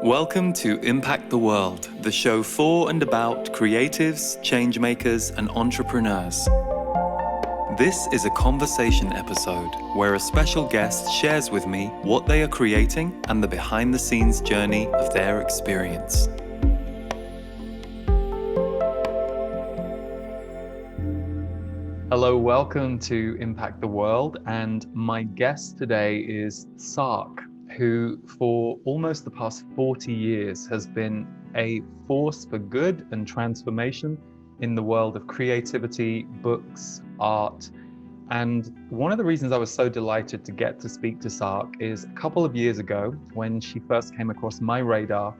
Welcome to Impact the World, the show for and about creatives, changemakers, and entrepreneurs. This is a conversation episode where a special guest shares with me what they are creating and the behind-the-scenes journey of their experience. Hello, welcome to Impact the World, and my guest today is Sark, who for almost the past 40 years has been a force for good and transformation in the world of creativity, books, art. And one of the reasons I was so delighted to get to speak to Sark is a couple of years ago when she first came across my radar.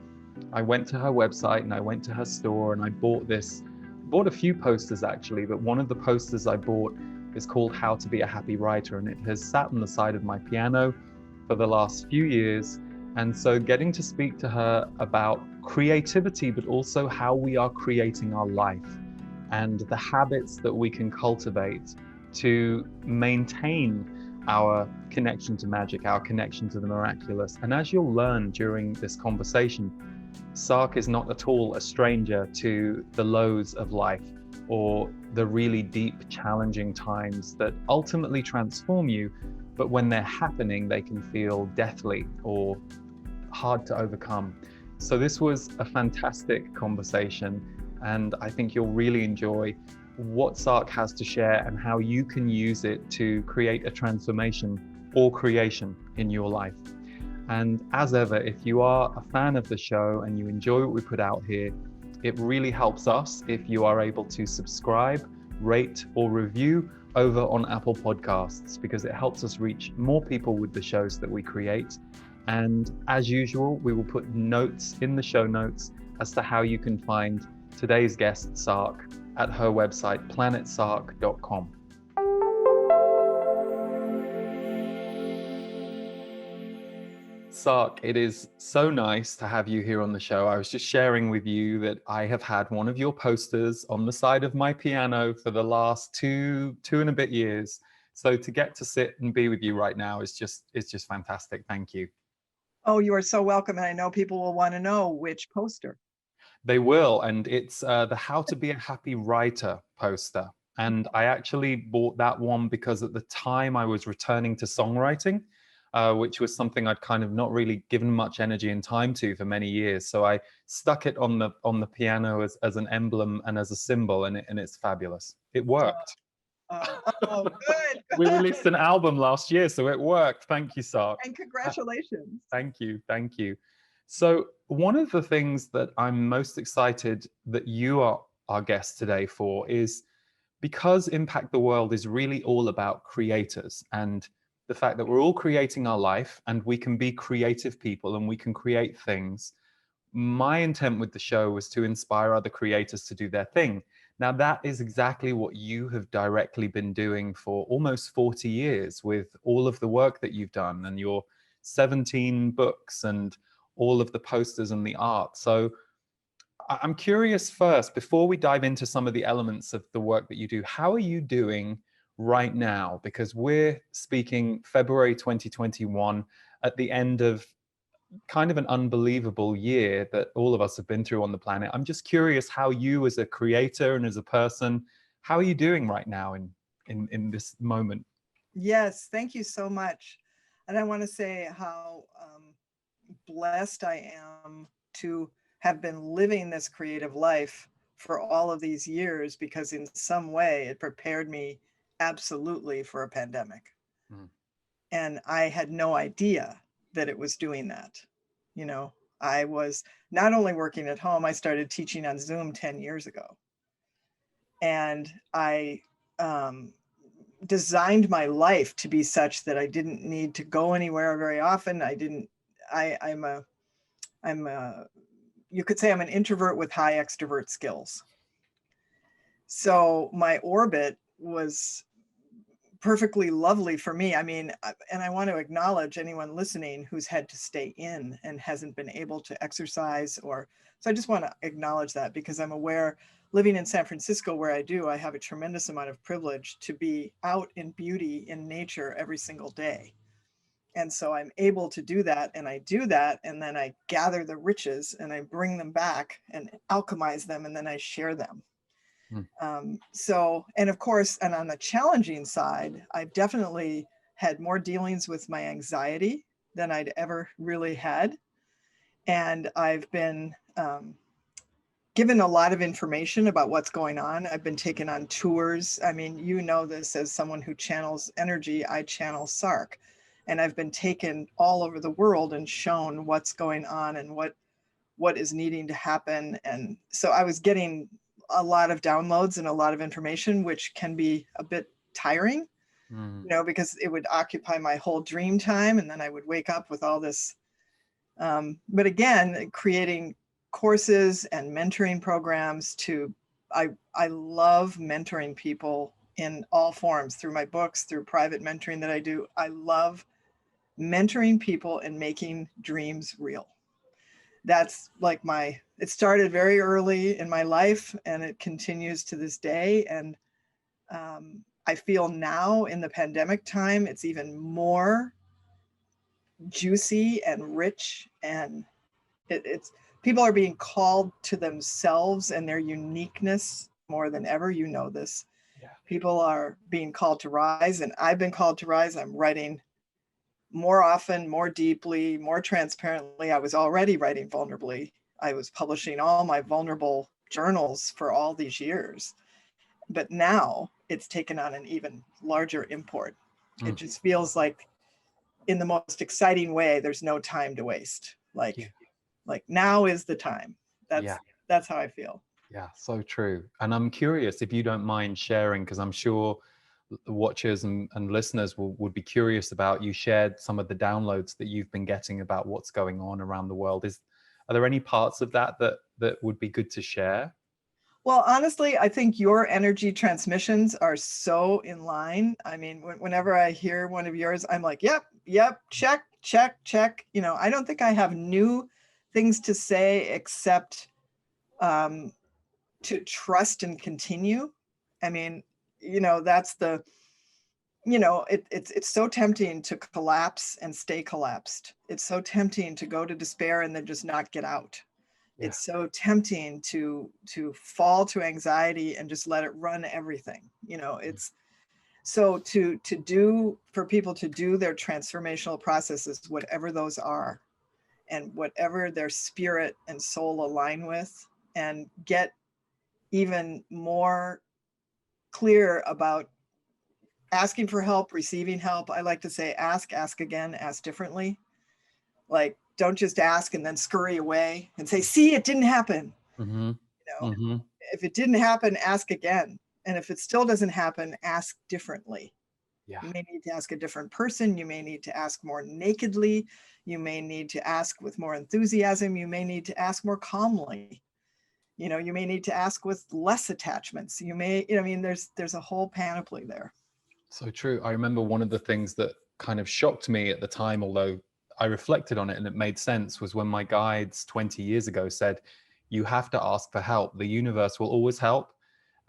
I went to her website and I went to her store and I bought a few posters actually, but one of the posters I bought is called How to Be a Happy Writer, and it has sat on the side of my piano for the last few years. And so getting to speak to her about creativity, but also how we are creating our life and the habits that we can cultivate to maintain our connection to magic, our connection to the miraculous. And as you'll learn during this conversation, Sark is not at all a stranger to the lows of life or the really deep, challenging times that ultimately transform you, but when they're happening, they can feel deathly or hard to overcome. So this was a fantastic conversation, and I think you'll really enjoy what Sark has to share and how you can use it to create a transformation or creation in your life. And as ever, if you are a fan of the show and you enjoy what we put out here, it really helps us if you are able to subscribe, rate, or review over on Apple Podcasts, because it helps us reach more people with the shows that we create. And as usual, we will put notes in the show notes as to how you can find today's guest, Sark, at her website, planetsark.com. Sark, it is so nice to have you here on the show. I was just sharing with you that I have had one of your posters on the side of my piano for the last two and a bit years. So to get to sit and be with you right now is just fantastic. Thank you. Oh, you are so welcome. And I know people will want to know which poster. They will. And it's the How to Be a Happy Writer poster. And I actually bought that one because at the time I was returning to songwriting, which was something I'd kind of not really given much energy and time to for many years. So I stuck it on the piano as an emblem and as a symbol, and it's fabulous. It worked. Good. We released an album last year, so it worked. Thank you, Sark. And congratulations. Thank you. So one of the things that I'm most excited that you are our guest today for is because Impact the World is really all about creators and the fact that we're all creating our life and we can be creative people and we can create things. My intent with the show was to inspire other creators to do their thing. Now, that is exactly what you have directly been doing for almost 40 years with all of the work that you've done and your 17 books and all of the posters and the art. So I'm curious first, before we dive into some of the elements of the work that you do, how are you doing right now? Because we're speaking February 2021 at the end of kind of an unbelievable year that all of us have been through on the planet. I'm just curious how you as a creator and as a person, how are you doing right now in this moment? Yes, thank you so much. And I want to say how blessed I am to have been living this creative life for all of these years, because in some way it prepared me absolutely for a pandemic. And I had no idea that it was doing that. You know, I was not only working at home, I started teaching on Zoom 10 years ago. And I designed my life to be such that I didn't need to go anywhere very often. You could say I'm an introvert with high extrovert skills. So my orbit was perfectly lovely for me. I mean, and I want to acknowledge anyone listening who's had to stay in and hasn't been able to exercise so I just want to acknowledge that, because I'm aware, living in San Francisco where I have a tremendous amount of privilege to be out in beauty in nature every single day. And so I'm able to do that, and I do that, and then I gather the riches and I bring them back and alchemize them, and then I share them. Mm. So, and of course, and on the challenging side, I've definitely had more dealings with my anxiety than I'd ever really had. And I've been given a lot of information about what's going on. I've been taken on tours. I mean, you know this as someone who channels energy, I channel Sark. And I've been taken all over the world and shown what's going on and what is needing to happen. And so I was getting a lot of downloads and a lot of information, which can be a bit tiring, Mm. because it would occupy my whole dream time. And then I would wake up with all this. But again, creating courses and mentoring programs I love mentoring people in all forms, through my books, through private mentoring that I do. I love mentoring people and making dreams real. That's like it started very early in my life and it continues to this day. And I feel now in the pandemic time, it's even more juicy and rich, and it's people are being called to themselves and their uniqueness more than ever. You know this. Yeah. People are being called to rise, and I've been called to rise. I'm writing more often, more deeply, more transparently. I was already writing vulnerably. I was publishing all my vulnerable journals for all these years. But now it's taken on an even larger import. Mm. It just feels like, in the most exciting way, there's no time to waste. Yeah. Like now is the time. Yeah. That's how I feel. Yeah, so true. And I'm curious if you don't mind sharing, because I'm sure the watchers and listeners would be curious about, you shared some of the downloads that you've been getting about what's going on around the world. Are there any parts of that would be good to share? Well, honestly, I think your energy transmissions are so in line. I mean, whenever I hear one of yours, I'm like, yep, check, check, check. I don't think I have new things to say except to trust and continue. I mean, that's it's so tempting to collapse and stay collapsed. It's so tempting to go to despair and then just not get out. Yeah. It's so tempting to fall to anxiety and just let it run everything. It's so for people to do their transformational processes, whatever those are, and whatever their spirit and soul align with, and get even more clear about asking for help, receiving help. I like to say, ask again, ask differently. Like, don't just ask and then scurry away and say, see, it didn't happen. Mm-hmm. Mm-hmm. If it didn't happen, ask again. And if it still doesn't happen, ask differently. Yeah. You may need to ask a different person. You may need to ask more nakedly. You may need to ask with more enthusiasm. You may need to ask more calmly. You may need to ask with less attachments. You may, I mean, there's a whole panoply there. So true. I remember one of the things that kind of shocked me at the time, although I reflected on it and it made sense, was when my guides 20 years ago said, you have to ask for help. The universe will always help.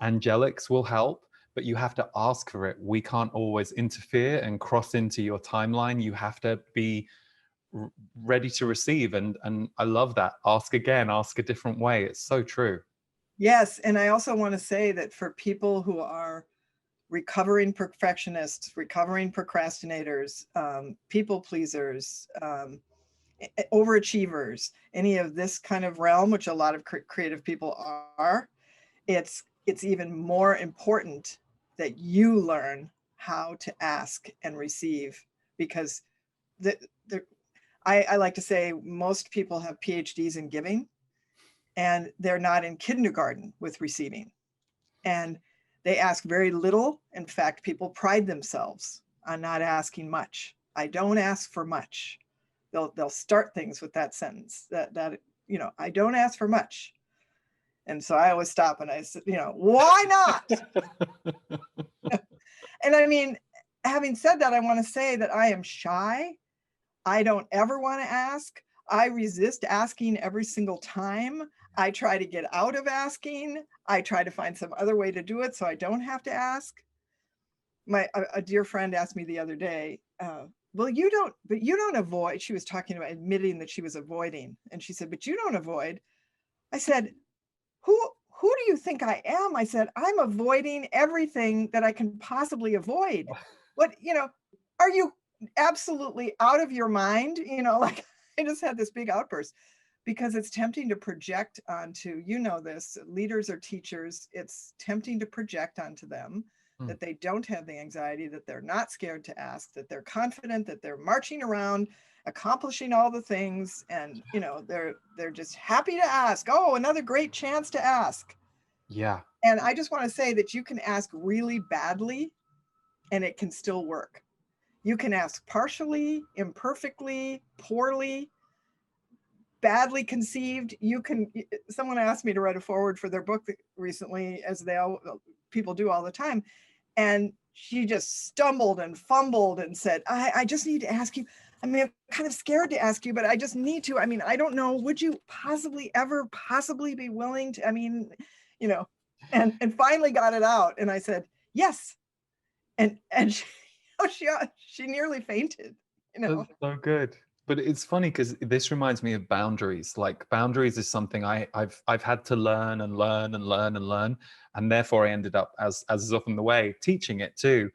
Angelics will help, but you have to ask for it. We can't always interfere and cross into your timeline. You have to be ready to receive. And I love that. Ask again, ask a different way. It's so true. Yes. And I also want to say that for people who are recovering perfectionists, recovering procrastinators, people pleasers, overachievers, any of this kind of realm, which a lot of creative people are, it's even more important that you learn how to ask and receive, because I like to say most people have PhDs in giving and they're not in kindergarten with receiving. And they ask very little. In fact, people pride themselves on not asking much. I don't ask for much. They'll start things with that sentence that I don't ask for much. And so I always stop and I said, why not? And I mean, having said that, I want to say that I am shy. I don't ever want to ask. I resist asking every single time. I try to get out of asking. I try to find some other way to do it so I don't have to ask. A dear friend asked me the other day, well, you don't avoid. She was talking about admitting that she was avoiding. And she said, but you don't avoid. I said, who do you think I am? I said, I'm avoiding everything that I can possibly avoid. What, are you absolutely out of your mind? Like I just had this big outburst because it's tempting to project onto, this, leaders or teachers, it's tempting to project onto them that they don't have the anxiety, that they're not scared to ask, that they're confident, that they're marching around accomplishing all the things, and they're just happy to ask. Oh, another great chance to ask. Yeah. And I just want to say that you can ask really badly and it can still work. You can ask partially, imperfectly, poorly, badly conceived. Someone asked me to write a foreword for their book recently, as people do all the time. And she just stumbled and fumbled and said, I just need to ask you. I mean, I'm kind of scared to ask you, but I just need to. I mean, I don't know. Would you ever possibly be willing to? I mean, and finally got it out. And I said, yes. And she nearly fainted. That's so good. But it's funny because this reminds me of boundaries. Like boundaries is something I've had to learn and learn and learn and learn, and therefore I ended up, as is often the way, teaching it too.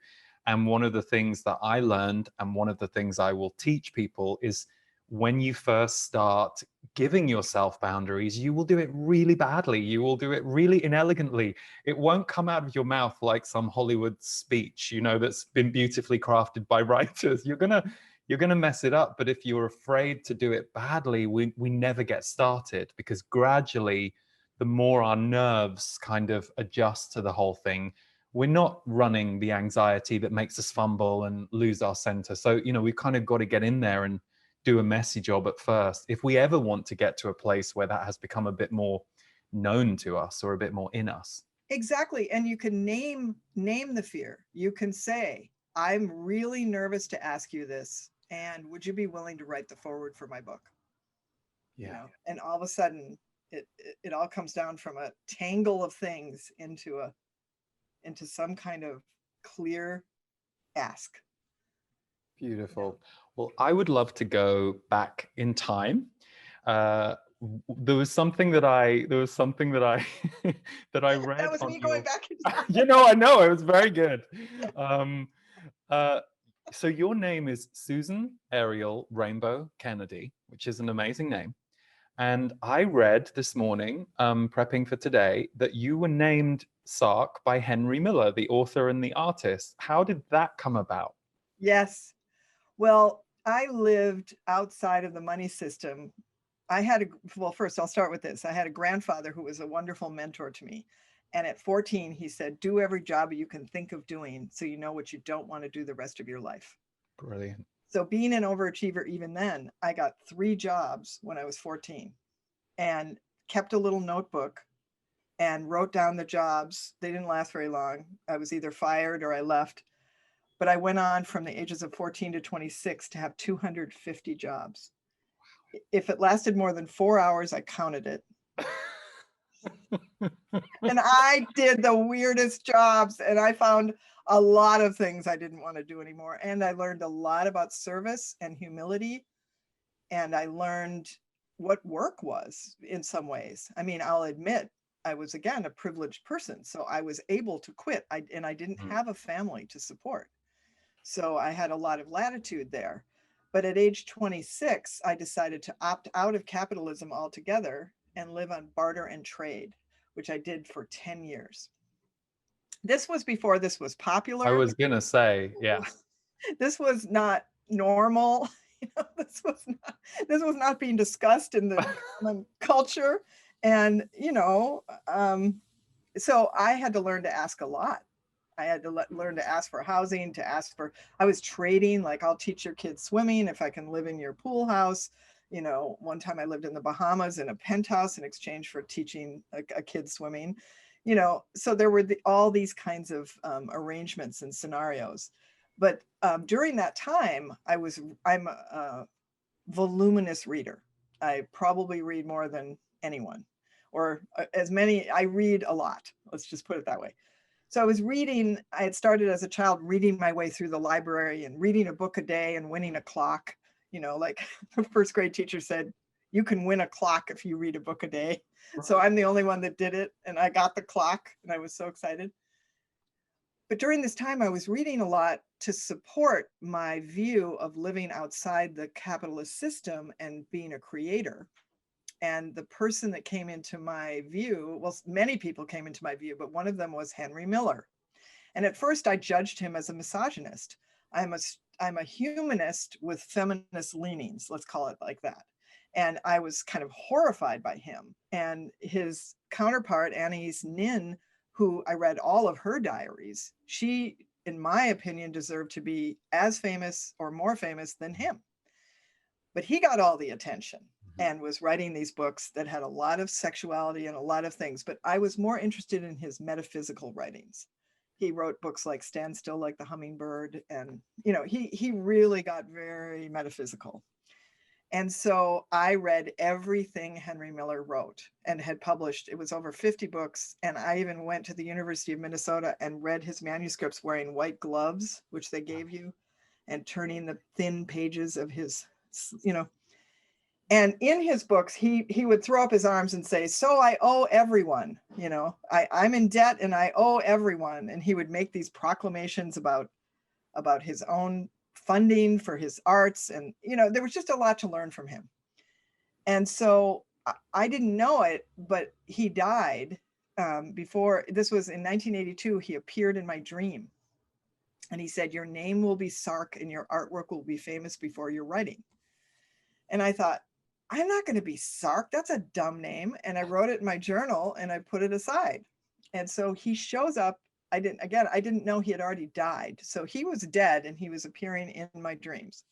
And one of the things that I learned, and one of the things I will teach people, is when you first start giving yourself boundaries, you will do it really badly. You will do it really inelegantly. It won't come out of your mouth like some Hollywood speech, that's been beautifully crafted by writers. You're gonna mess it up. But if you're afraid to do it badly, we never get started, because gradually, the more our nerves kind of adjust to the whole thing, we're not running the anxiety that makes us fumble and lose our center. So, we've kind of got to get in there and do a messy job at first if we ever want to get to a place where that has become a bit more known to us or a bit more in us. Exactly. And you can name the fear. You can say, I'm really nervous to ask you this, and would you be willing to write the foreword for my book? Yeah. And all of a sudden it all comes down from a tangle of things into some kind of clear ask. Beautiful. Well, I would love to go back in time. There was something that I that I read. That was me going back in time. I know it was very good. So your name is Susan Ariel Rainbow Kennedy, which is an amazing name. And I read this morning, prepping for today, that you were named Sark by Henry Miller, the author and the artist. How did that come about? Yes. Well, I lived outside of the money system. First I'll start with this. I had a grandfather who was a wonderful mentor to me. And at 14, he said, do every job you can think of doing so you know what you don't want to do the rest of your life. Brilliant. So being an overachiever, even then, I got 3 jobs when I was 14 and kept a little notebook and wrote down the jobs. They didn't last very long. I was either fired or I left. But I went on from the ages of 14 to 26 to have 250 jobs. If it lasted more than 4 hours, I counted it. And I did the weirdest jobs, and I found a lot of things I didn't want to do anymore. And I learned a lot about service and humility. And I learned what work was in some ways. I mean, I'll admit, I was, again, a privileged person. So I was able to quit. I didn't have a family to support. So I had a lot of latitude there. But at age 26, I decided to opt out of capitalism altogether and live on barter and trade, which I did for 10 years. This was before this was popular. I was going to say, yeah. This was not normal. This was not being discussed in the culture. And, so I had to learn to ask a lot. I had to learn to ask for housing, I was trading, like, I'll teach your kids swimming if I can live in your pool house. One time I lived in the Bahamas in a penthouse in exchange for teaching a kid swimming, so there were all these kinds of arrangements and scenarios. But during that time, I'm a voluminous reader. I probably read more than anyone, or as many. I read a lot. Let's just put it that way. So I was reading, I had started as a child reading my way through the library and reading a book a day and winning a clock. Like the first grade teacher said, you can win a clock if you read a book a day. So I'm the only one that did it, and I got the clock, and I was so excited. But during this time, I was reading a lot to support my view of living outside the capitalist system and being a creator. And the person that came into my view, well, many people came into my view, but one of them was Henry Miller. And at first I judged him as a misogynist. I'm a humanist with feminist leanings, let's call it like that. And I was kind of horrified by him. And his counterpart, Anais Nin, who I read all of her diaries, she, in my opinion, deserved to be as famous or more famous than him. But he got all the attention and was writing these books that had a lot of sexuality and a lot of things. But I was more interested in his metaphysical writings. He wrote books like Stand Still Like the Hummingbird. And, he really got very metaphysical. And so I read everything Henry Miller wrote and had published. It was over 50 books. And I even went to the University of Minnesota and read his manuscripts wearing white gloves, which they gave you, and turning the thin pages of his, And in his books, he would throw up his arms and say, so I owe everyone, I'm in debt and I owe everyone. And he would make these proclamations about his own funding for his arts. And, there was just a lot to learn from him. And so I didn't know it, but he died before. This was in 1982. He appeared in my dream. And he said, your name will be Sark and your artwork will be famous before your writing. And I thought, I'm not going to be Sark. That's a dumb name. And I wrote it in my journal and I put it aside. And so he shows up. I didn't know he had already died. So he was dead and he was appearing in my dreams.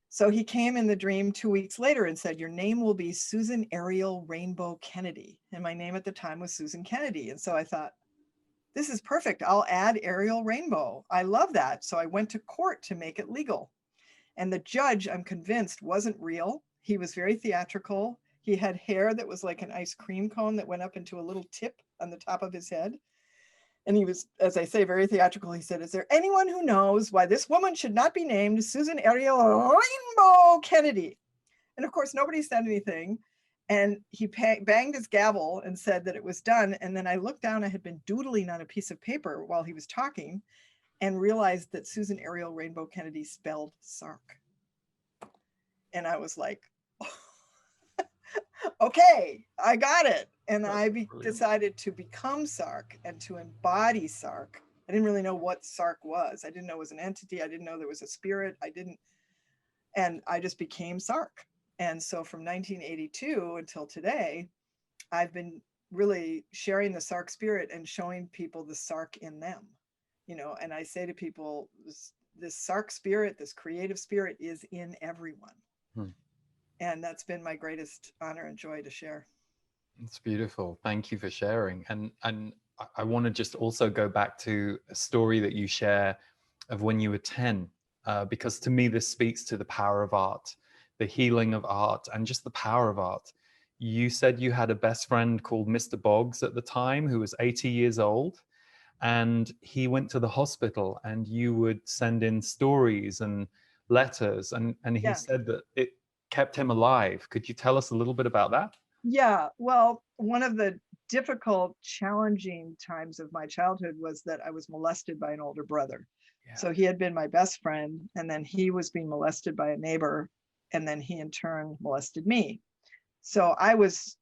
So he came in the dream 2 weeks later and said, your name will be Susan Ariel Rainbow Kennedy. And my name at the time was Susan Kennedy. And so I thought, this is perfect. I'll add Ariel Rainbow. I love that. So I went to court to make it legal. And the judge, I'm convinced, wasn't real. He was very theatrical. He had hair that was like an ice cream cone that went up into a little tip on the top of his head. And he was, as I say, very theatrical. He said, is there anyone who knows why this woman should not be named Susan Ariel Rainbow Kennedy? And of course, nobody said anything. And he banged his gavel and said that it was done. And then I looked down, I had been doodling on a piece of paper while he was talking and realized that Susan Ariel Rainbow Kennedy spelled Sark. And I was like, okay, I got it. And decided to become Sark and to embody Sark. I didn't really know what Sark was. I didn't know it was an entity. I didn't know there was a spirit. And I just became Sark. And so from 1982 until today, I've been really sharing the Sark spirit and showing people the Sark in them. And I say to people, this Sark spirit, this creative spirit is in everyone. And that's been my greatest honor and joy to share. It's beautiful. Thank you for sharing. And I want to just also go back to a story that you share of when you were 10, because to me, this speaks to the power of art, the healing of art, and just the power of art. You said you had a best friend called Mr. Boggs at the time, who was 80 years old, and he went to the hospital, and you would send in stories and letters, and he said that it kept him alive. Could you tell us a little bit about that? Yeah, well, one of the difficult, challenging times of my childhood was that I was molested by an older brother. Yeah. So he had been my best friend, and then he was being molested by a neighbor, and then he in turn molested me. So I was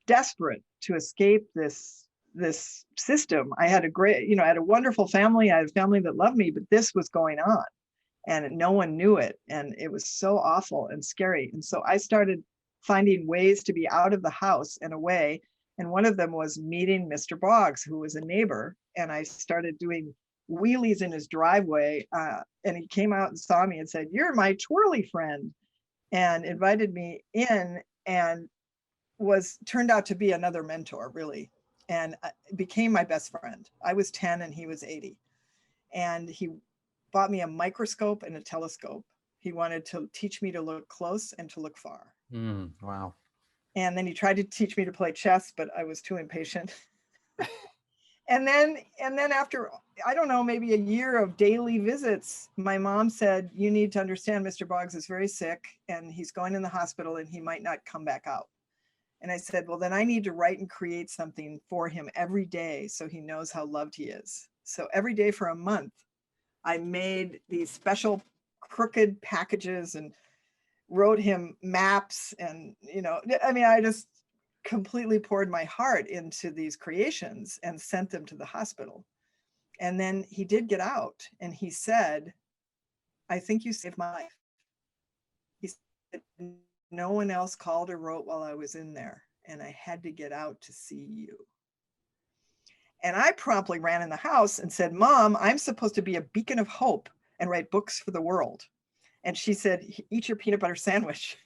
desperate to escape this system. I had I had a wonderful family. I had a family that loved me, but this was going on, and no one knew it, and it was so awful and scary. And so I started finding ways to be out of the house and away. And one of them was meeting Mr. Boggs, who was a neighbor. And I started doing wheelies in his driveway. And he came out and saw me and said, you're my twirly friend, and invited me in, and turned out to be another mentor, really, and became my best friend. I was 10 and he was 80. And he bought me a microscope and a telescope. He wanted to teach me to look close and to look far. Wow. And then he tried to teach me to play chess, but I was too impatient. And then after, I don't know, maybe a year of daily visits, my mom said, you need to understand Mr. Boggs is very sick and he's going in the hospital and he might not come back out. And I said, well, then I need to write and create something for him every day so he knows how loved he is. So every day for a month, I made these special crooked packages and wrote him maps. And, I mean, I just completely poured my heart into these creations and sent them to the hospital. And then he did get out and he said, I think you saved my life. He said, no one else called or wrote while I was in there, and I had to get out to see you. And I promptly ran in the house and said, Mom, I'm supposed to be a beacon of hope and write books for the world. And she said, eat your peanut butter sandwich.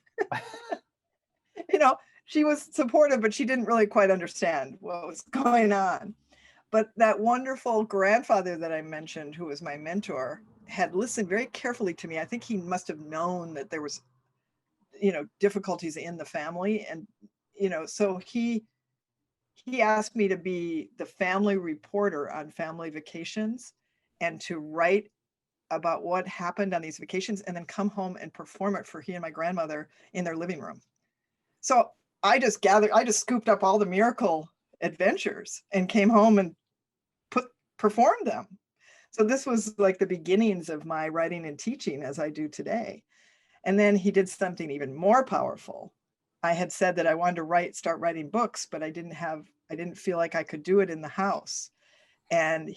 She was supportive, but she didn't really quite understand what was going on. But that wonderful grandfather that I mentioned, who was my mentor, had listened very carefully to me. I think he must have known that there was, difficulties in the family. And, so he asked me to be the family reporter on family vacations and to write about what happened on these vacations and then come home and perform it for he and my grandmother in their living room. So I just scooped up all the miracle adventures and came home and performed them. So this was like the beginnings of my writing and teaching as I do today. And then he did something even more powerful. I had said that I wanted to start writing books, but I didn't feel like I could do it in the house. And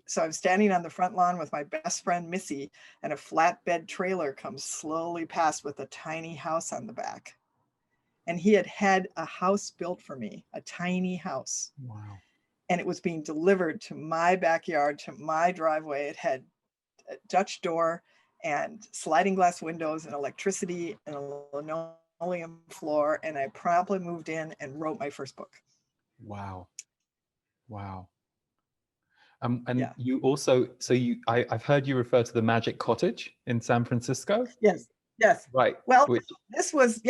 so I'm standing on the front lawn with my best friend, Missy, and a flatbed trailer comes slowly past with a tiny house on the back. And he had a house built for me, a tiny house. Wow. And it was being delivered to my backyard, to my driveway. It had a Dutch door and sliding glass windows and electricity and a linoleum floor. And I promptly moved in and wrote my first book. Wow. And yeah. you also, I've heard you refer to the Magic Cottage in San Francisco. Yes. Right. Well, this was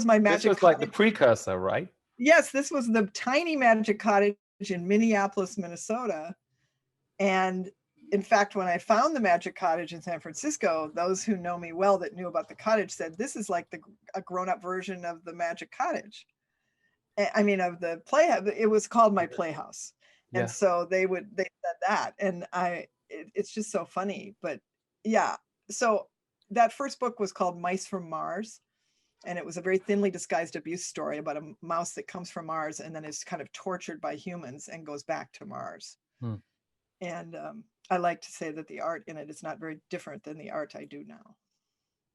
my magic. This was like the precursor, right? Yes, this was the tiny magic cottage in Minneapolis, Minnesota. And in fact, when I found the magic cottage in San Francisco, those who know me well that knew about the cottage said, this is like a grown-up version of the magic cottage. I mean, of the playhouse. It was called my playhouse. And so they said that. And it's just so funny. But yeah, so that first book was called Mice from Mars. And it was a very thinly disguised abuse story about a mouse that comes from Mars and then is kind of tortured by humans and goes back to Mars. And I like to say that the art in it is not very different than the art I do now.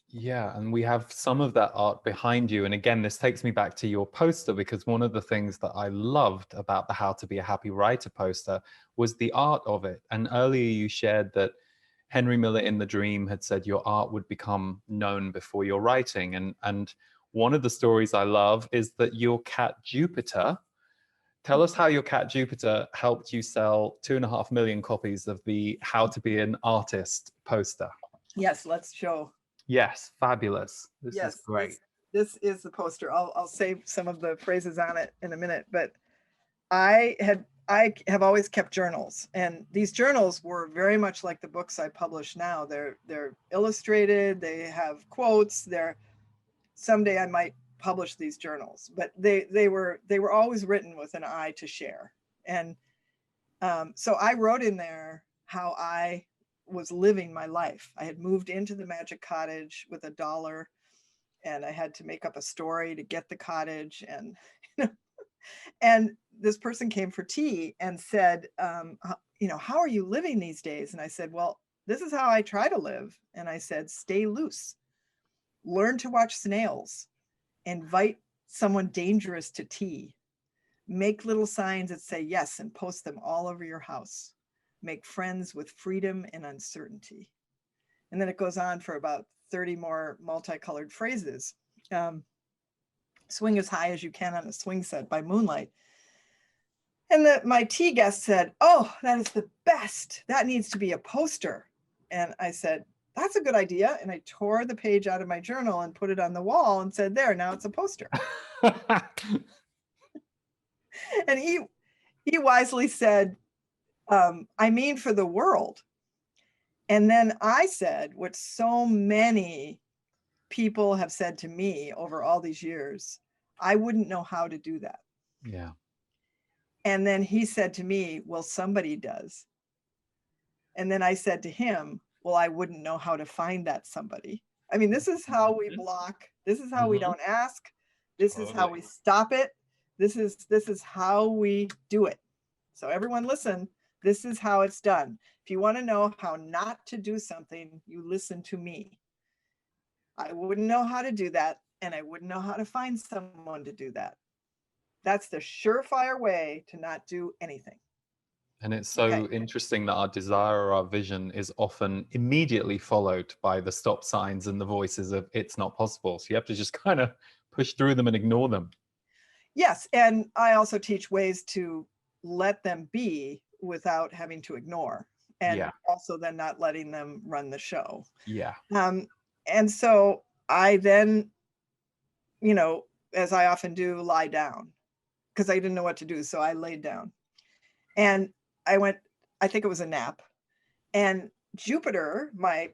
Yeah, and we have some of that art behind you. And again, this takes me back to your poster, because one of the things that I loved about the How to Be a Happy Writer poster was the art of it. And earlier you shared that Henry Miller in The Dream had said your art would become known before your writing. And one of the stories I love is that your cat Jupiter, tell us how your cat Jupiter helped you sell 2.5 million copies of the How to Be an Artist poster. Yes, let's show. Yes, fabulous. This is great. This is the poster. I'll say some of the phrases on it in a minute, but I have always kept journals, and these journals were very much like the books I publish now. They're illustrated, they have quotes. Someday I might publish these journals, but they were always written with an eye to share. And so I wrote in there how I was living my life. I had moved into the magic cottage with $1, and I had to make up a story to get the cottage. And and this person came for tea and said, how are you living these days? And I said, well, this is how I try to live. And I said, stay loose, learn to watch snails, invite someone dangerous to tea, make little signs that say yes and post them all over your house. Make friends with freedom and uncertainty. And then it goes on for about 30 more multicolored phrases. Swing as high as you can on a swing set by moonlight. And my tea guest said, oh, that is the best. That needs to be a poster. And I said, that's a good idea. And I tore the page out of my journal and put it on the wall and said, there, now it's a poster. And he wisely said, I mean, for the world. And then I said what so many people have said to me over all these years, I wouldn't know how to do that. Yeah. And then he said to me, well, somebody does. And then I said to him, well, I wouldn't know how to find that somebody. I mean, this is how we block. This is how we Mm-hmm. don't ask. This is how Totally. we stop it. This is how we do it. So everyone listen, this is how it's done. If you want to know how not to do something, you listen to me. I wouldn't know how to do that, and I wouldn't know how to find someone to do that. That's the surefire way to not do anything. And it's Okay. so interesting that our desire or our vision is often immediately followed by the stop signs and the voices of it's not possible. So you have to just kind of push through them and ignore them. Yes, and I also teach ways to let them be without having to ignore, and Yeah. also then not letting them run the show. Yeah. Um, and so I then, you know, as I often do, lie down because I didn't know what to do. So I laid down and I went, I think it was a nap. And Jupiter, my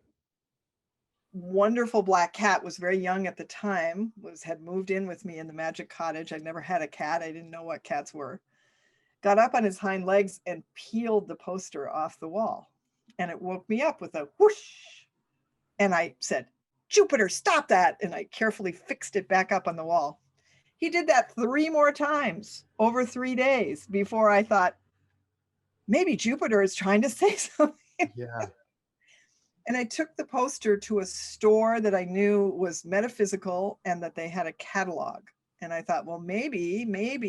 wonderful black cat, was very young at the time, had moved in with me in the magic cottage. I'd never had a cat. I didn't know what cats were. Got up on his hind legs and peeled the poster off the wall. And it woke me up with a whoosh. And I said, Jupiter, stop that. And I carefully fixed it back up on the wall. He did that 3 more times over 3 days before I thought, maybe Jupiter is trying to say something. Yeah. And I took the poster to a store that I knew was metaphysical and that they had a catalog. And I thought, well, maybe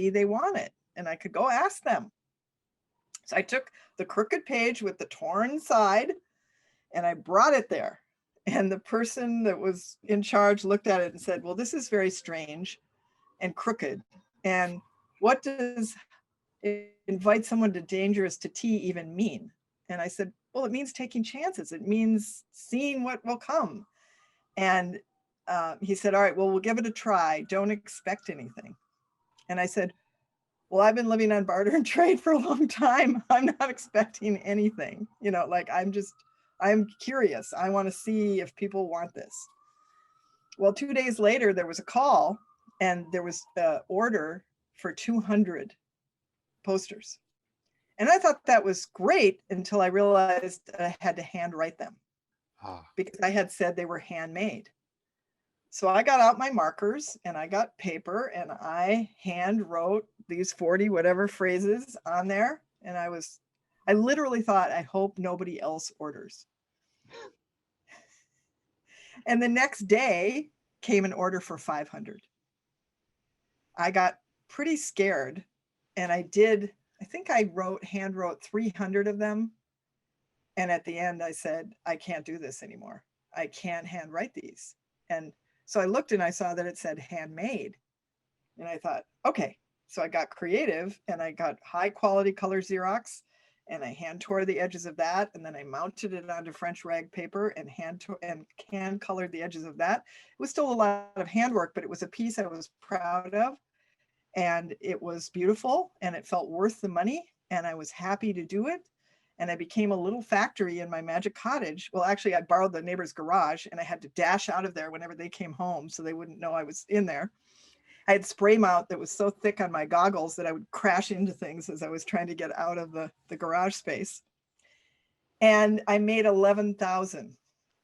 they want it and I could go ask them. So I took the crooked page with the torn side and I brought it there. And the person that was in charge looked at it and said, well, this is very strange and crooked. And what does invite someone to dangerous to tea even mean? And I said, well, it means taking chances. It means seeing what will come. And he said, all right, well, we'll give it a try. Don't expect anything. And I said, well, I've been living on barter and trade for a long time. I'm not expecting anything. You know, like I'm curious. I want to see if people want this. Well, 2 days later, there was a call and there was an order for 200 posters. And I thought that was great until I realized I had to handwrite them Ah. because I had said they were handmade. So I got out my markers and I got paper and I hand wrote these 40 whatever phrases on there. And I literally thought, I hope nobody else orders. And the next day came an order for 500. I got pretty scared and I think I hand wrote 300 of them. And at the end I said, I can't do this anymore. I can't handwrite these. And so I looked and I saw that it said handmade. And I thought, okay. So I got creative and I got high quality color Xerox and I hand tore the edges of that. And then I mounted it onto French rag paper and hand colored the edges of that. It was still a lot of handwork, but it was a piece I was proud of. And it was beautiful and it felt worth the money. And I was happy to do it. And I became a little factory in my magic cottage. Well, actually, I borrowed the neighbor's garage and I had to dash out of there whenever they came home so they wouldn't know I was in there. I had spray mount that was so thick on my goggles that I would crash into things as I was trying to get out of the garage space. And I made 11,000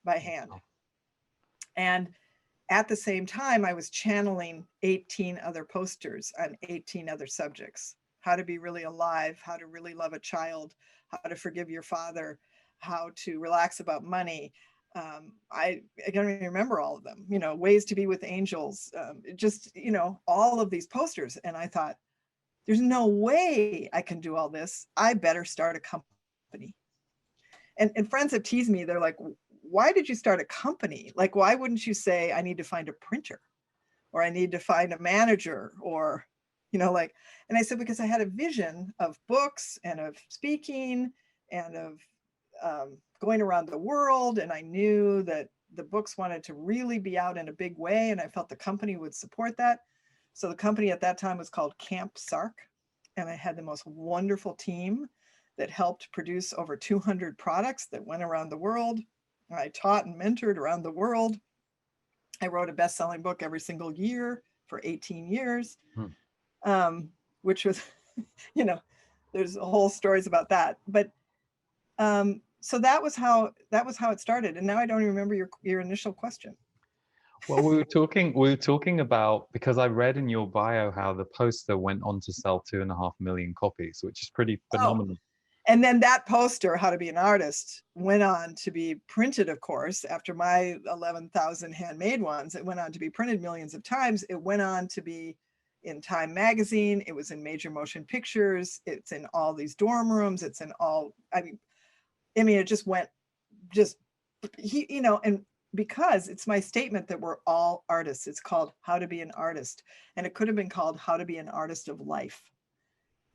by hand. And at the same time, I was channeling 18 other posters on 18 other subjects. How to be really alive, how to really love a child, how to forgive your father, how to relax about money. I don't even remember all of them, you know, ways to be with angels, just, you know, all of these posters. And I thought, there's no way I can do all this. I better start a company. And friends have teased me. They're like, why did you start a company? Like, why wouldn't you say, I need to find a printer or I need to find a manager or, you know, like, and I said, because I had a vision of books and of speaking and of going around the world. And I knew that the books wanted to really be out in a big way. And I felt the company would support that. So the company at that time was called Camp Sark. And I had the most wonderful team that helped produce over 200 products that went around the world. I taught and mentored around the world. I wrote a best-selling book every single year for 18 years, which was, you know, there's whole stories about that. But so that was how it started. And now I don't even remember your initial question. Well, we were talking about, because I read in your bio how the poster went on to sell 2.5 million copies, which is pretty Oh, phenomenal. and then that poster, How to Be an Artist, went on to be printed, of course, after my 11,000 handmade ones. It went on to be printed millions of times. It went on to be in Time magazine. It was in major motion pictures. It's in all these dorm rooms. It's in all, I mean, it just went, and because it's my statement that we're all artists. It's called How to Be an Artist. And it could have been called How to Be an Artist of Life,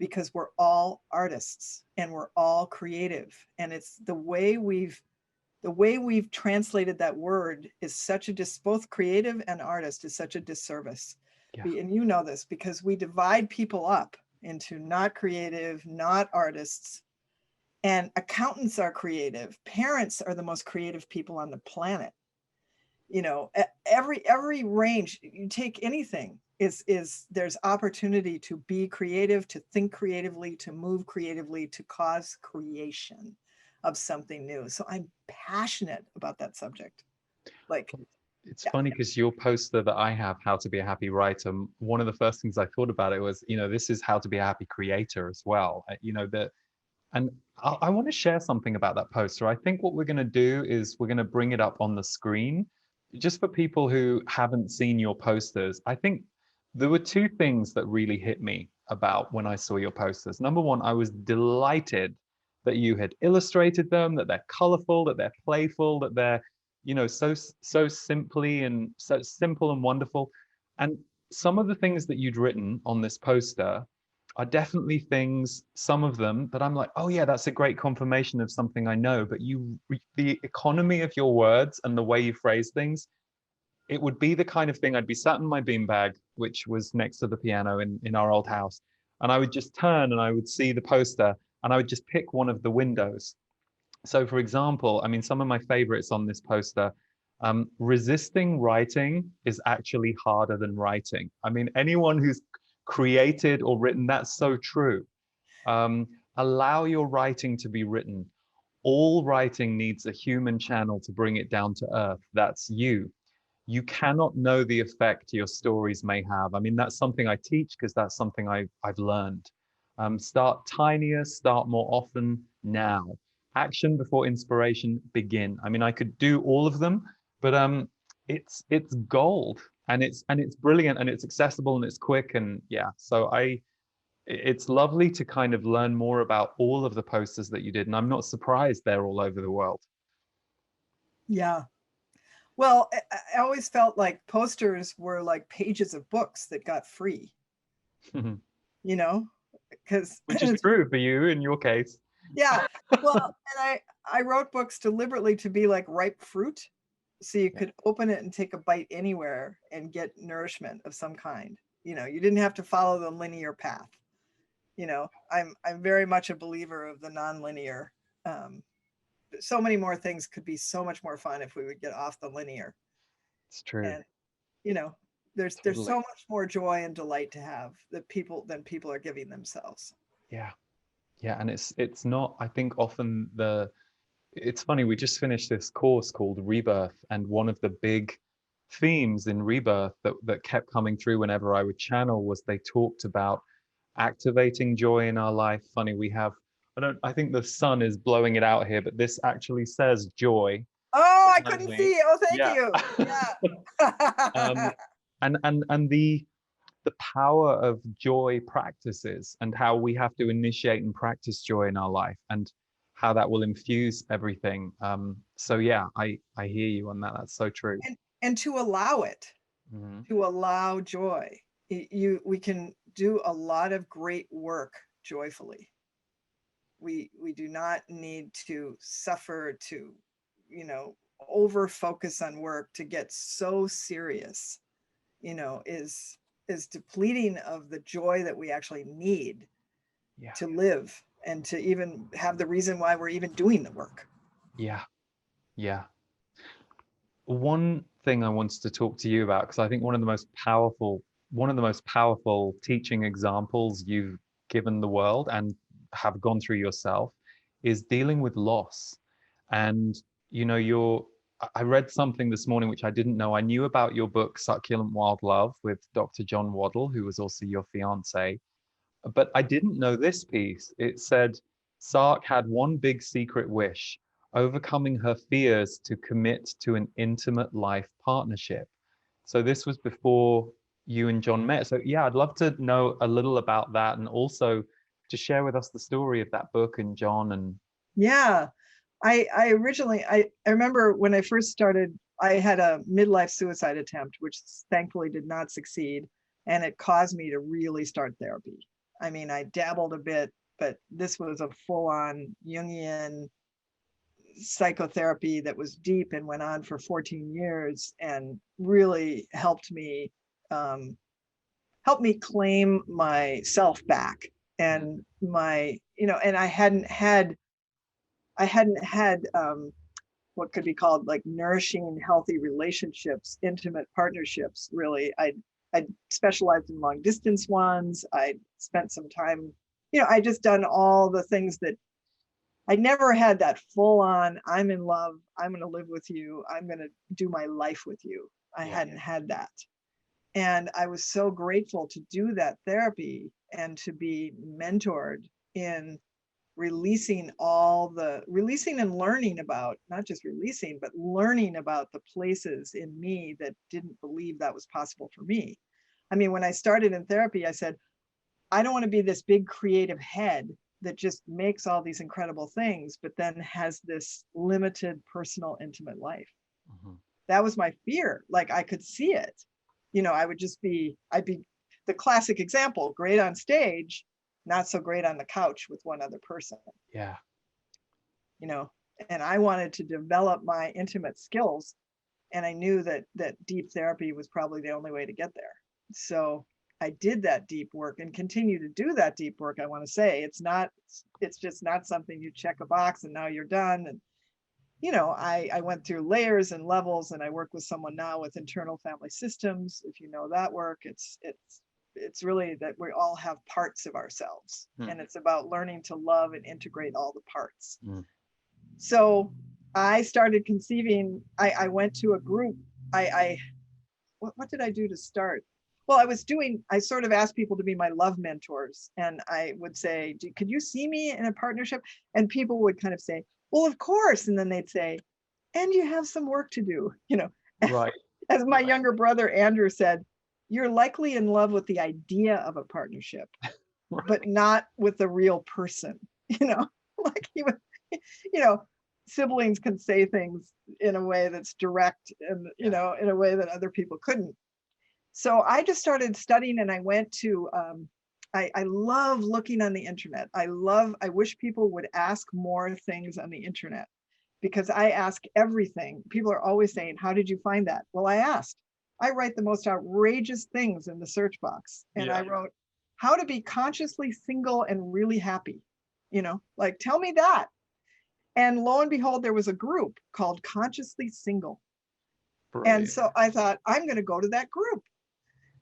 because we're all artists and we're all creative. And it's the way we've translated that word is such a both creative and artist is such a disservice. Yeah. And you know this, because we divide people up into not creative, not artists. And accountants are creative. Parents are the most creative people on the planet. Every range, you take anything, is there's opportunity to be creative, to think creatively, to move creatively, to cause creation of something new. So I'm passionate about that subject. It's Yeah. funny because your poster that I have, How to Be a Happy Writer, one of the first things I thought about it was, this is how to be a happy creator as well. And I want to share something about that poster. I think what we're going to do is we're going to bring it up on the screen just for people who haven't seen your posters. I think there were two things that really hit me about when I saw your posters. Number one, I was delighted that you had illustrated them, that they're colorful, that they're playful, that they're, so simply and so simple and wonderful. And some of the things that you'd written on this poster are definitely things, some of them that I'm like, oh yeah, that's a great confirmation of something I know. But the economy of your words and the way you phrase things, it would be the kind of thing I'd be sat in my beanbag, which was next to the piano in our old house. And I would just turn and I would see the poster and I would just pick one of the windows. So for example, I mean, some of my favorites on this poster, resisting writing is actually harder than writing. I mean, anyone who's created or written, that's so true. Um, Allow your writing to be written. All writing needs a human channel to bring it down to earth. That's you. You cannot know the effect your stories may have. I mean, that's something I teach because that's something I've learned. Start tinier, start more often now. Action before inspiration, begin. I mean, I could do all of them, but it's gold, and it's brilliant, and it's accessible, and it's quick, and yeah. So it's lovely to kind of learn more about all of the posters that you did, and I'm not surprised they're all over the world. Yeah. Well, I always felt like posters were like pages of books that got free, because Which is true for you in your case. yeah. Well, and I wrote books deliberately to be like ripe fruit, so you could open it and take a bite anywhere and get nourishment of some kind. You didn't have to follow the linear path. I'm very much a believer of the nonlinear. So many more things could be so much more fun if we would get off the linear. It's true. And there's Totally. so much more joy and delight to have than people are giving themselves. Yeah. Yeah. And it's not, I think often it's funny, we just finished this course called Rebirth, and one of the big themes in Rebirth that kept coming through whenever I would channel was they talked about activating joy in our life. Funny, I think the sun is blowing it out here, but this actually says joy Oh, I behind couldn't me. see. Oh, thank Yeah. you. um, Yeah. and the power of joy practices, and how we have to initiate and practice joy in our life, and how that will infuse everything. So yeah, I hear you on that. That's so true. and to allow it, Mhm. to allow joy. We can do a lot of great work joyfully. We do not need to suffer, to over focus on work, to get so serious, is depleting of the joy that we actually need Yeah. to live and to even have the reason why we're even doing the work. Yeah. Yeah. One thing I wanted to talk to you about, because I think one of the most powerful teaching examples you've given the world and have gone through yourself is dealing with loss. And, you know, I read something this morning which I didn't know. I knew about your book, Succulent Wild Love, with Dr. John Waddle, who was also your fiance. But I didn't know this piece. It said Sark had one big secret wish, overcoming her fears to commit to an intimate life partnership. So this was before you and John met. So yeah, I'd love to know a little about that, and also to share with us the story of that book and John. And Yeah. I originally, I remember when I first started, I had a midlife suicide attempt, which thankfully did not succeed. And it caused me to really start therapy. I mean, I dabbled a bit, but this was a full on Jungian psychotherapy that was deep and went on for 14 years and really um, helped me claim myself back and my, and I hadn't had what could be called like nourishing, healthy relationships, intimate partnerships. Really, I specialized in long distance ones. I spent some time, I just done all the things that I never had that full on. I'm in love. I'm going to live with you. I'm going to do my life with you. I yeah, hadn't had that, and I was so grateful to do that therapy and to be mentored in releasing and learning about, not just releasing, but learning about the places in me that didn't believe that was possible for me. I mean, when I started in therapy, I said, I don't want to be this big creative head that just makes all these incredible things, but then has this limited personal, intimate life. mhm, That was my fear. Like I could see it. I'd be the classic example, great on stage, not so great on the couch with one other person, yeah, you know, and I wanted to develop my intimate skills. And I knew that deep therapy was probably the only way to get there. So I did that deep work and continue to do that deep work. I want to say it's just not something you check a box and now you're done. And I went through layers and levels, and I work with someone now with internal family systems. If you know that work, it's really that we all have parts of ourselves, mm, and it's about learning to love and integrate all the parts. mm, So I started conceiving. I went to a group. I what did I do to start? Well, I sort of asked people to be my love mentors. And I would say, could you see me in a partnership? And people would kind of say, well, of course. And then they'd say, and you have some work to do. right, As my right, younger brother, Andrew, said, you're likely in love with the idea of a partnership, but right, not with the real person, like he was, you know, siblings can say things in a way that's direct and, yeah, in a way that other people couldn't. So I just started studying, and I went to I love looking on the internet. I wish people would ask more things on the internet, because I ask everything. People are always saying, how did you find that? Well, I asked. I write the most outrageous things in the search box. And yeah, I wrote, how to be consciously single and really happy. Like, tell me that. And lo and behold, there was a group called Consciously Single. And brilliant, so I thought, I'm going to go to that group.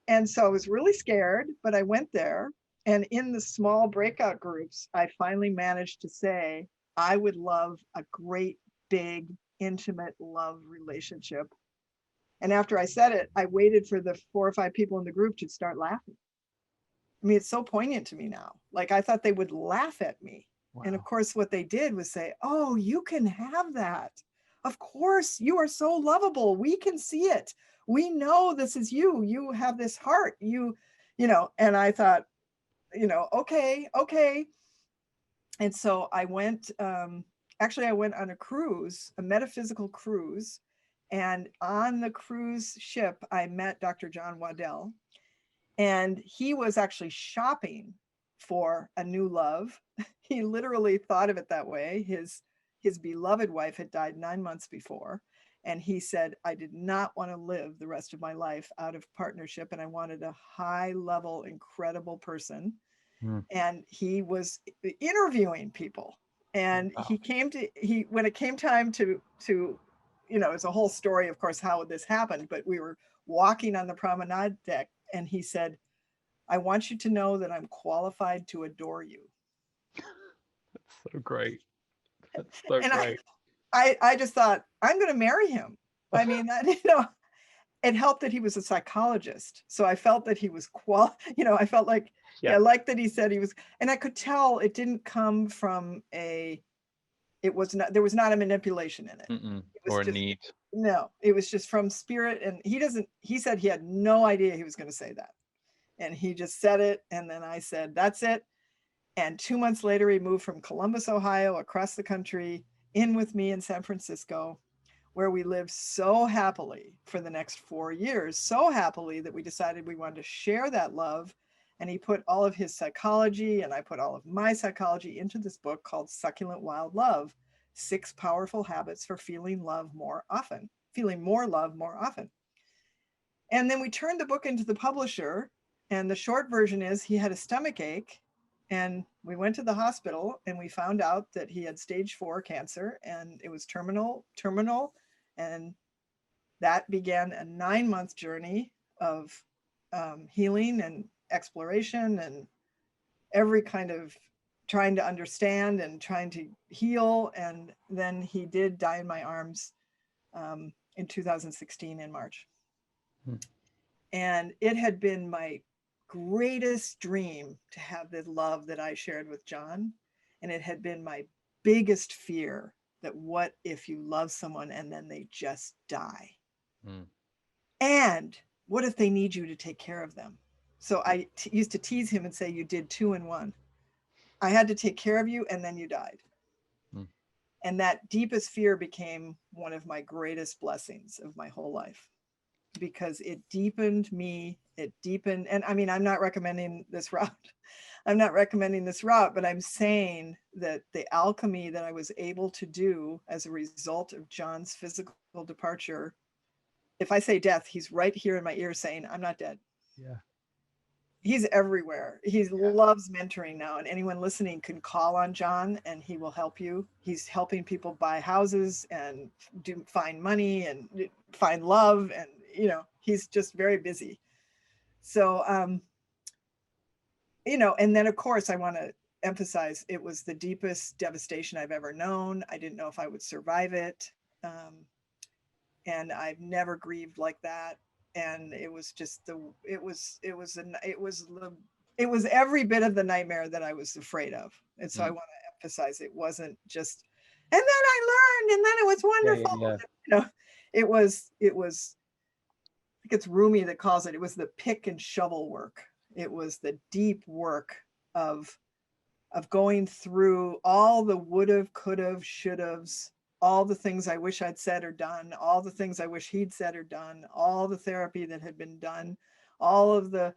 And so I was really scared, but I went there. And in the small breakout groups, I finally managed to say, I would love a great, big, intimate love relationship. And after I said it, I waited for the 4 or 5 people in the group to start laughing. I mean, it's so poignant to me now. Like, I thought they would laugh at me. And of wow, course, what they did was say, oh, you can have that. Of course, you are so lovable. We can see it. We know this is you. You have this heart. And I thought, okay, okay. And so I went, actually, I went on a cruise, a metaphysical cruise. And on the cruise ship, I met Dr. John Waddell, and he was actually shopping for a new love. He literally thought of it that way. His beloved wife had died 9 months before, and he said, I did not want to live the rest of my life out of partnership, and I wanted a high level, incredible person. Mm. and he was interviewing people. And Wow. when it came time to, it's a whole story, of course, how this happened, but we were walking on the promenade deck and he said, "I want you to know that I'm qualified to adore you." That's so great. That's so And great. I just thought, I'm going to marry him. I mean, it helped that he was a psychologist. So I felt that he was I felt like, Yeah. I liked that he said he was, and I could tell it didn't come from there was not a manipulation in it. Mm-mm. It was Or a just, need. no, it was just from spirit. And he said he had no idea he was going to say that. And he just said it. And then I said, that's it. And 2 months later, he moved from Columbus, Ohio, across the country, in with me in San Francisco, where we lived so happily for the next 4 years, so happily that we decided we wanted to share that love. And he put all of his psychology and I put all of my psychology into this book called Succulent Wild Love: 6 Powerful Habits for Feeling Love More Often, Feeling More Love More Often. And then we turned the book into the publisher. And the short version is he had a stomach ache. And we went to the hospital and we found out that he had stage 4 cancer and it was terminal. And that began a 9-month journey of healing and exploration and every kind of trying to understand and trying to heal. And then he did die in my arms in 2016 in March. Hmm. And it had been my greatest dream to have the love that I shared with John. And it had been my biggest fear that what if you love someone and then they just die? Hmm. And what if they need you to take care of them? So I used to tease him and say, you did 2 in 1. I had to take care of you and then you died. Hmm. And that deepest fear became one of my greatest blessings of my whole life, because it deepened me. It deepened. And I mean, I'm not recommending this route. But I'm saying that the alchemy that I was able to do as a result of John's physical departure, if I say death, he's right here in my ear saying, I'm not dead. Yeah. He's everywhere. He Yeah. loves mentoring now, and anyone listening can call on John and he will help you. He's helping people buy houses and find money and find love. And, he's just very busy. So, and then of course I want to emphasize it was the deepest devastation I've ever known. I didn't know if I would survive it. And I've never grieved like that. And it was just it was every bit of the nightmare that I was afraid of. And so I Hmm. want to emphasize it wasn't just, and then I learned, and then it was Yeah. Yeah. wonderful. Yeah. It was, I think it's Rumi that calls it was the pick and shovel work. It was the deep work of going through all the would have, could have, should have's, all the things I wish I'd said or done, all the things I wish he'd said or done, all the therapy that had been done, all of the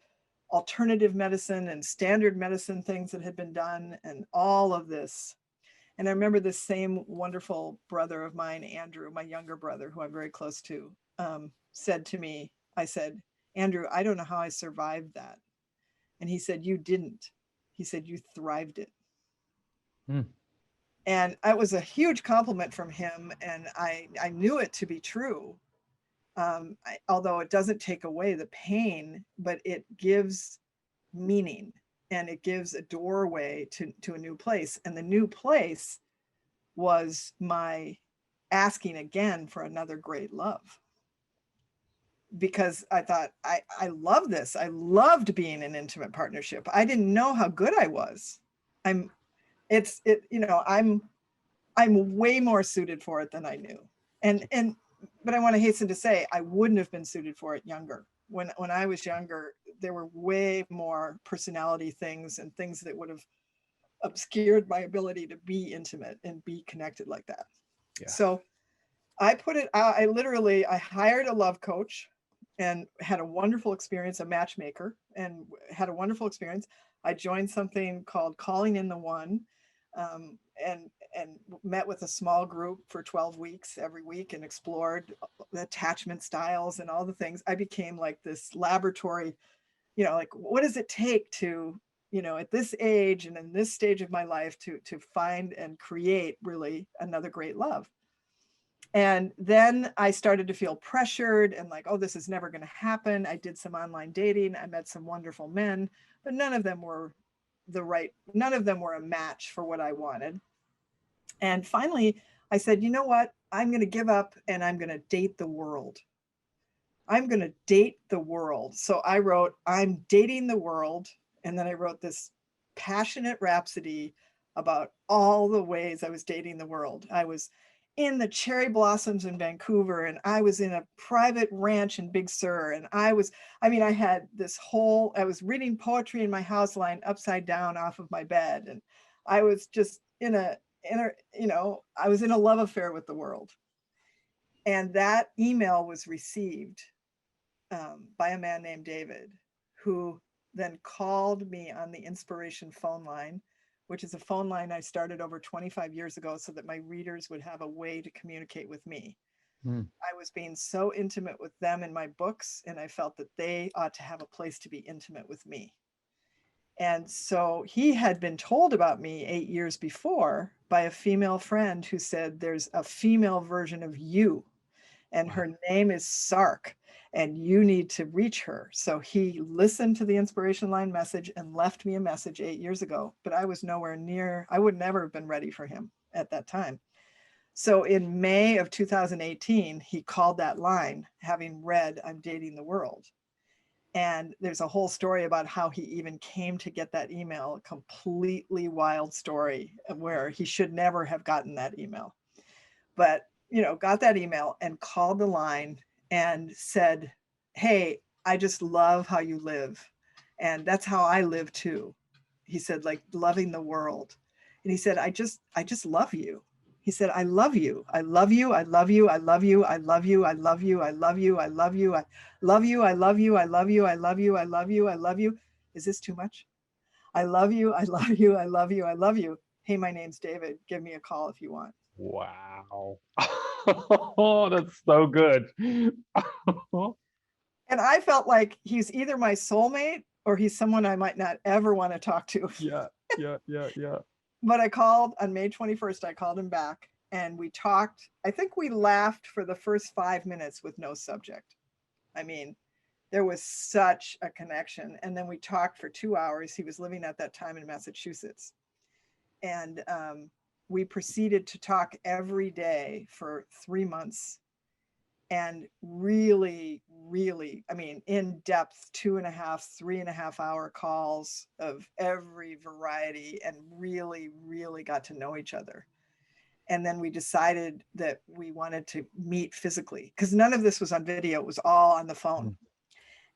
alternative medicine and standard medicine things that had been done, and all of this. And I remember this same wonderful brother of mine, Andrew, my younger brother, who I'm very close to, said to me, I said, Andrew, I don't know how I survived that. And he said, you didn't. He said, you thrived it. Hmm. And it was a huge compliment from him. And I knew it to be true. Although it doesn't take away the pain, but it gives meaning and it gives a doorway to a new place. And the new place was my asking again for another great love. Because I thought, I love this. I loved being in intimate partnership. I didn't know how good I was. I'm it's it, I'm way more suited for it than I knew. And but I want to hasten to say I wouldn't have been suited for it younger. When I was younger, there were way more personality things and things that would have obscured my ability to be intimate and be connected like that. Yeah. So I hired a love coach and had a wonderful experience, a matchmaker, and had a wonderful experience. I joined something called Calling in the One, and met with a small group for 12 weeks every week and explored the attachment styles and all the things. I became like this laboratory, like what does it take to, at this age and in this stage of my life to find and create really another great love. And then I started to feel pressured and like, oh, this is never going to happen. I did some online dating. I met some wonderful men, but none of them were none of them were a match for what I wanted. And finally, I said, you know what? I'm going to give up and I'm going to date the world. I'm going to date the world. So I wrote, I'm dating the world. And then I wrote this passionate rhapsody about all the ways I was dating the world. I was in the cherry blossoms in Vancouver, and I was in a private ranch in Big Sur. And I was reading poetry in my house lying upside down off of my bed. And I was just I was in a love affair with the world. And that email was received by a man named David, who then called me on the Inspiration phone line, which is a phone line I started over 25 years ago so that my readers would have a way to communicate with me. I was being so intimate with them in my books, and I felt that they ought to have a place to be intimate with me. And so he had been told about me 8 years before by a female friend who said, there's a female version of you, and her name is Sark, and you need to reach her. So he listened to the inspiration line message and left me a message 8 years ago, but I was nowhere near, I would never have been ready for him at that time. So in May of 2018, he called that line, having read I'm Dating the World. And there's a whole story about how he even came to get that email, a completely wild story where he should never have gotten that email. But, got that email and called the line and said, hey, I just love how you live. And that's how I live too. He said, like, loving the world. And he said, I just love you. He said, I love you. I love you. I love you. I love you. I love you. I love you. I love you. I love you. I love you. I love you. I love you. I love you. I love you. I love you. Is this too much? I love you. I love you. I love you. I love you. Hey, my name's David. Give me a call if you want. Wow. Oh, that's so good. And I felt like he's either my soulmate or he's someone I might not ever want to talk to. Yeah, yeah, yeah, yeah. But I called on May 21st, I called him back and we talked. I think we laughed for the first 5 minutes with no subject. I mean, there was such a connection. And then we talked for 2 hours. He was living at that time in Massachusetts. And we proceeded to talk every day for 3 months. And really, I mean, in depth, 2.5, 3.5 hour calls of every variety, and really, really got to know each other. And then we decided that we wanted to meet physically because none of this was on video. It was all on the phone.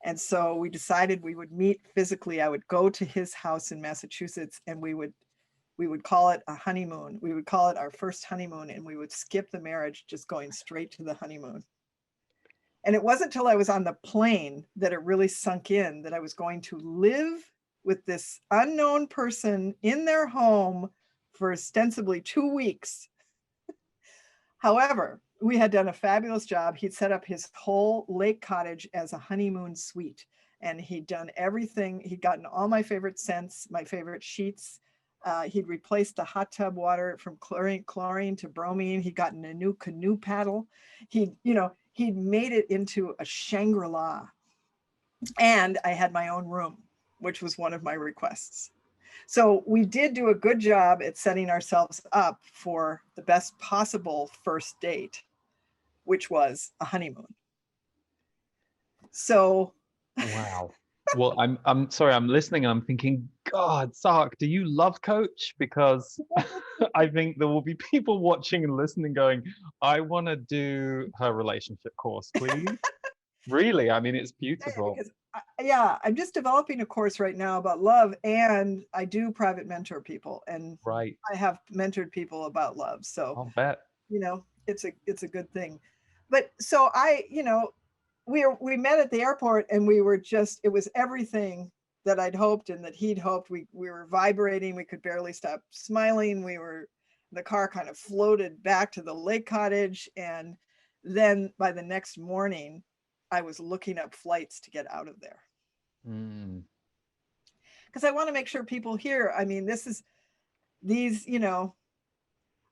And so we decided we would meet physically. I would go to his house in Massachusetts and we would call it a honeymoon. We would call it our first honeymoon, and we would skip the marriage, just going straight to the honeymoon. And it wasn't until I was on the plane that it really sunk in that I was going to live with this unknown person in their home for ostensibly 2 weeks. However, we had done a fabulous job. He'd set up his whole lake cottage as a honeymoon suite, and he'd done everything. He'd gotten all my favorite scents, my favorite sheets. He'd replaced the hot tub water from chlorine to bromine. He'd gotten a new canoe paddle. He'd made it into a Shangri-La. And I had my own room, which was one of my requests. So we did do a good job at setting ourselves up for the best possible first date, which was a honeymoon. So Wow. Well, I'm sorry, I'm listening and I'm thinking, God, Sark, do you love coach? Because I think there will be people watching and listening going, I want to do her relationship course, please. Really, I mean, it's beautiful. because I'm just developing a course right now about love, and I do private mentor people, and Right. I have mentored people about love. So I'll bet. it's a good thing. But so we met at the airport, and it was everything that I'd hoped and that he'd hoped. We were vibrating. We could barely stop smiling. The car kind of floated back to the lake cottage. And then by the next morning, I was looking up flights to get out of there. because I want to make sure people hear. I mean, this is these, you know,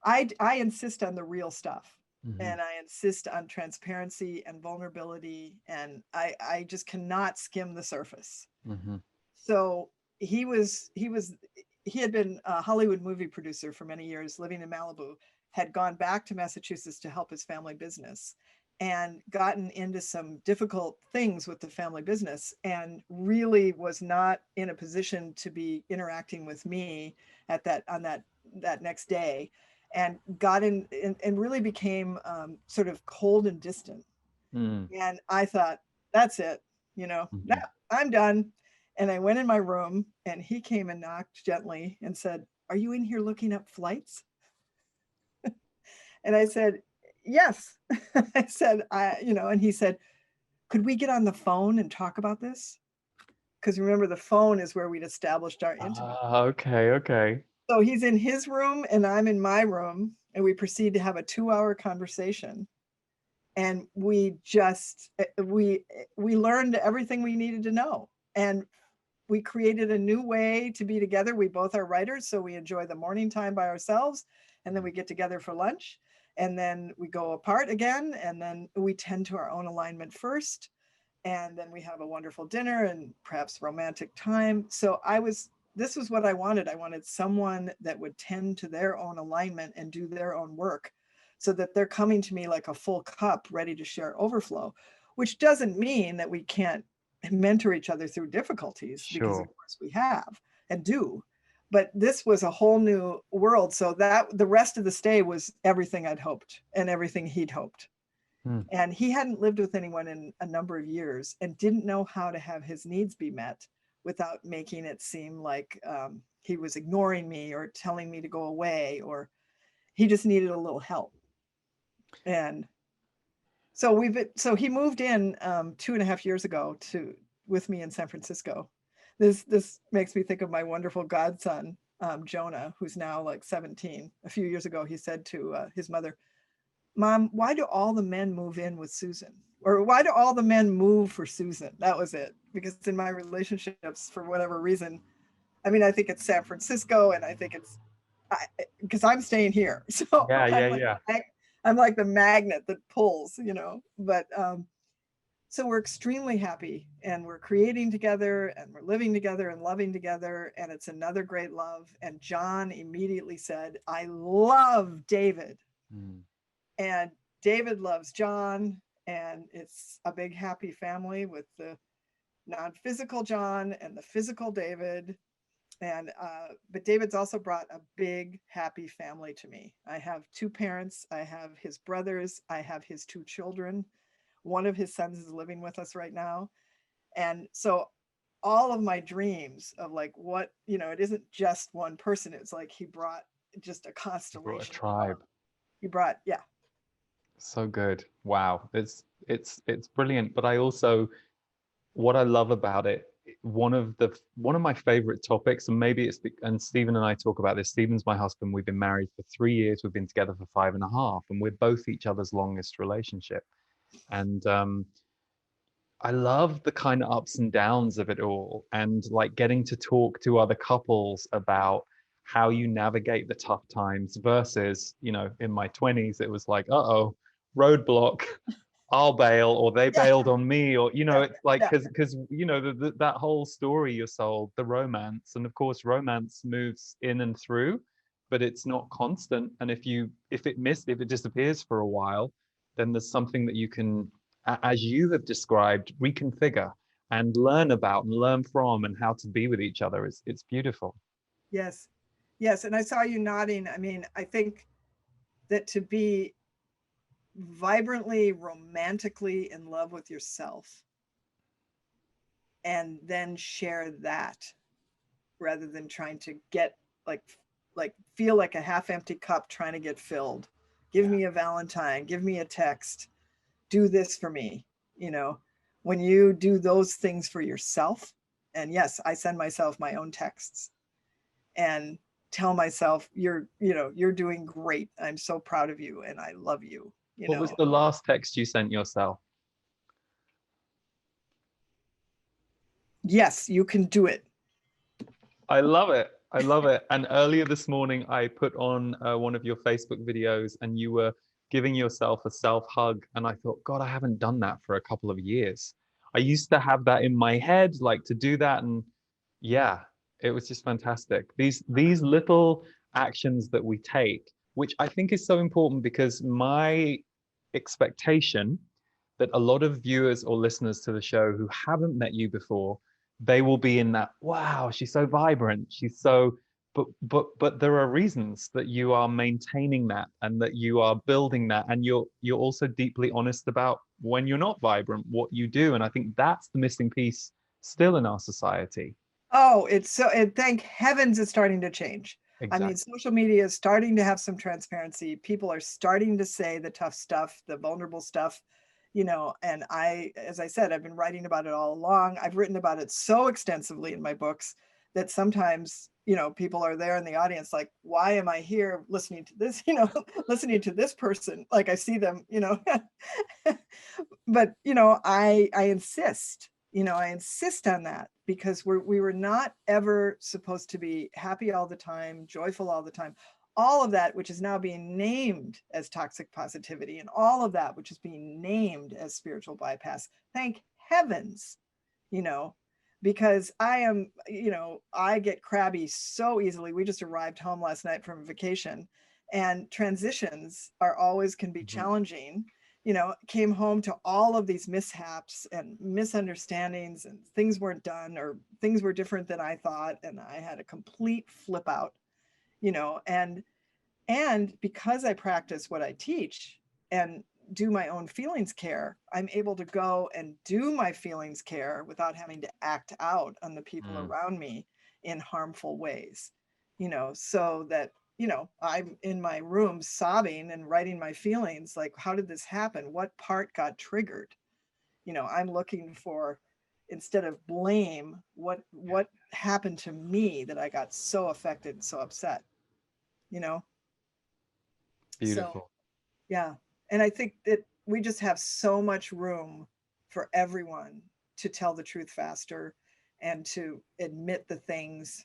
I insist on the real stuff. Hmm. And I insist on transparency and vulnerability. And I just cannot skim the surface. Hmm. So he had been a Hollywood movie producer for many years, living in Malibu, had gone back to Massachusetts to help his family business and gotten into some difficult things with the family business, and really was not in a position to be interacting with me at that on that next day, and got in and really became sort of cold and distant. Mm. And I thought, that's it, no, Hmm. I'm done. And I went in my room, and he came and knocked gently and said, "Are you in here looking up flights?" And I said, "Yes." I said, and he said, "Could we get on the phone and talk about this?" Because remember, the phone is where we'd established our intimacy. Ah, okay, okay. So he's in his room and I'm in my room, and we proceed to have a 2-hour conversation. And we learned everything we needed to know. And we created a new way to be together. We both are writers, so we enjoy the morning time by ourselves, and then we get together for lunch, and then we go apart again, and then we tend to our own alignment first, and then we have a wonderful dinner and perhaps romantic time. So this was what I wanted. I wanted someone that would tend to their own alignment and do their own work, so that they're coming to me like a full cup ready to share overflow, which doesn't mean that we can't mentor each other through difficulties, because of Sure. course we have and do. But this was a whole new world. So that the rest of the stay was everything I'd hoped and everything he'd hoped. Mm. And he hadn't lived with anyone in a number of years and didn't know how to have his needs be met without making it seem like he was ignoring me or telling me to go away, or he just needed a little help. And so he moved in 2.5 years ago to with me in San Francisco. This makes me think of my wonderful godson, Jonah, who's now like 17. A few years ago, he said to his mother, "Mom, why do all the men move in with Susan? Or why do all the men move for Susan?" That was it. Because in my relationships, for whatever reason, I mean, I think it's San Francisco, and I think it's because I'm staying here. So Yeah, I'm yeah, like, yeah. I'm like the magnet that pulls, But so we're extremely happy, and we're creating together, and we're living together and loving together. And it's another great love. And John immediately said, "I love David." Mm. And David loves John, and it's a big happy family with the non-physical John and the physical David. And but David's also brought a big happy family to me. I have two parents, I have his brothers, I have his two children. One of his sons is living with us right now. And so all of my dreams of like what, it isn't just one person. It's like he brought just a You brought a constellation of, tribe. he brought, yeah. So good. Wow. It's brilliant. But I also, what I love about it, one of my favorite topics, and maybe and Stephen and I talk about this. Stephen's my husband. We've been married for 3 years. We've been together for 5.5, and we're both each other's longest relationship. And I love the kind of ups and downs of it all, and like getting to talk to other couples about how you navigate the tough times versus, in my 20s, it was like, uh-oh, roadblock, I'll bail, or they Yeah, bailed on me, or, yeah, it's like, yeah. because, that whole story you're sold, the romance, and of course, romance moves in and through, but it's not constant. And if it disappears for a while, then there's something that you can, as you have described, reconfigure and learn about and learn from, and how to be with each other. It's beautiful. Yes. Yes. And I saw you nodding. I mean, I think that to be vibrantly, romantically in love with yourself and then share that, rather than trying to get like feel like a half empty cup trying to get filled. Give Yeah. me a Valentine, give me a text, do this for me, you know. When you do those things for yourself, and yes, I send myself my own texts and tell myself, you're doing great, I'm so proud of you and I love you, What was the last text you sent yourself? yes, you can do it. I love it. I love it. And earlier this morning, I put on one of your Facebook videos and you were giving yourself a self hug. And I thought, God, I haven't done that for a couple of years. I used to have that in my head, like to do that. And yeah, it was just fantastic. These little actions that we take, which I think is so important because my expectation that a lot of viewers or listeners to the show who haven't met you before, they will be in that, wow, she's so vibrant, she's so, but there are reasons that you are maintaining that and that you are building that, and you're also deeply honest about when you're not vibrant, what you do. And I think that's the missing piece still in our society. Oh, it's so, and thank heavens it's starting to change. I mean, Exactly. social media is starting to have some transparency. People are starting to say the tough stuff, the vulnerable stuff, and as I said, I've been writing about it all along. I've written about it so extensively in my books that sometimes, people are there in the audience like, why am I here listening to this, listening to this person? Like I see them, but I insist, I insist on that because we were not ever supposed to be happy all the time, joyful all the time. All of that, which is now being named as toxic positivity, and all of that, which is being named as spiritual bypass. Thank heavens, you know, because I get crabby so easily. We just arrived home last night from vacation, and transitions are always can be Mhm. challenging. Came home to all of these mishaps and misunderstandings, and things weren't done or things were different than I thought. And I had a complete flip out, you know, and because I practice what I teach and do my own feelings care, I'm able to go and do my feelings care without having to act out on the people Mm. around me in harmful ways, so that, I'm in my room sobbing and writing my feelings like, how did this happen? What part got triggered? I'm looking for, instead of blame, what happened to me that I got so affected and so upset, you know? So Beautiful. yeah. And I think that we just have so much room for everyone to tell the truth faster and to admit the things.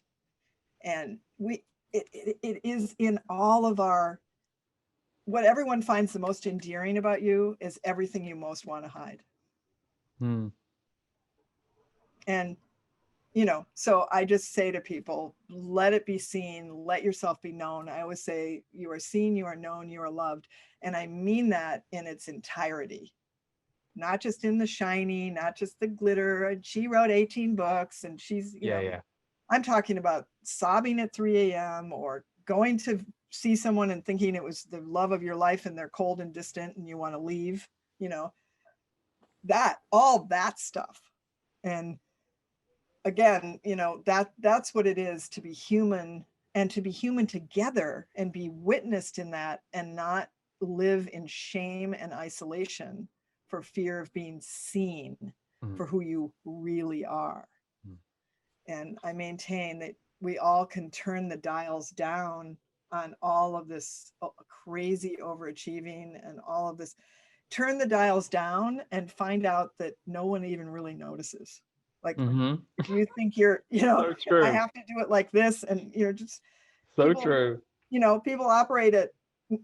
And it is in all of our, what everyone finds the most endearing about you is everything you most want to hide. Mm. And, so I just say to people, let it be seen, let yourself be known. I always say, you are seen, you are known, you are loved. And I mean that in its entirety, not just in the shiny, not just the glitter. She wrote 18 books and she's, Yeah, yeah. I'm talking about sobbing at 3 a.m. or going to see someone and thinking it was the love of your life and they're cold and distant and you want to leave, you know, all that stuff. And again, that's what it is to be human, and to be human together and be witnessed in that and not live in shame and isolation for fear of being seen Mm. for who you really are. Mm. And I maintain that we all can turn the dials down on all of this crazy overachieving and all of this, turn the dials down and find out that no one even really notices. Like, Mm-hmm. if you think you're, So I true. have to do it like this, and just So people, true. people operate at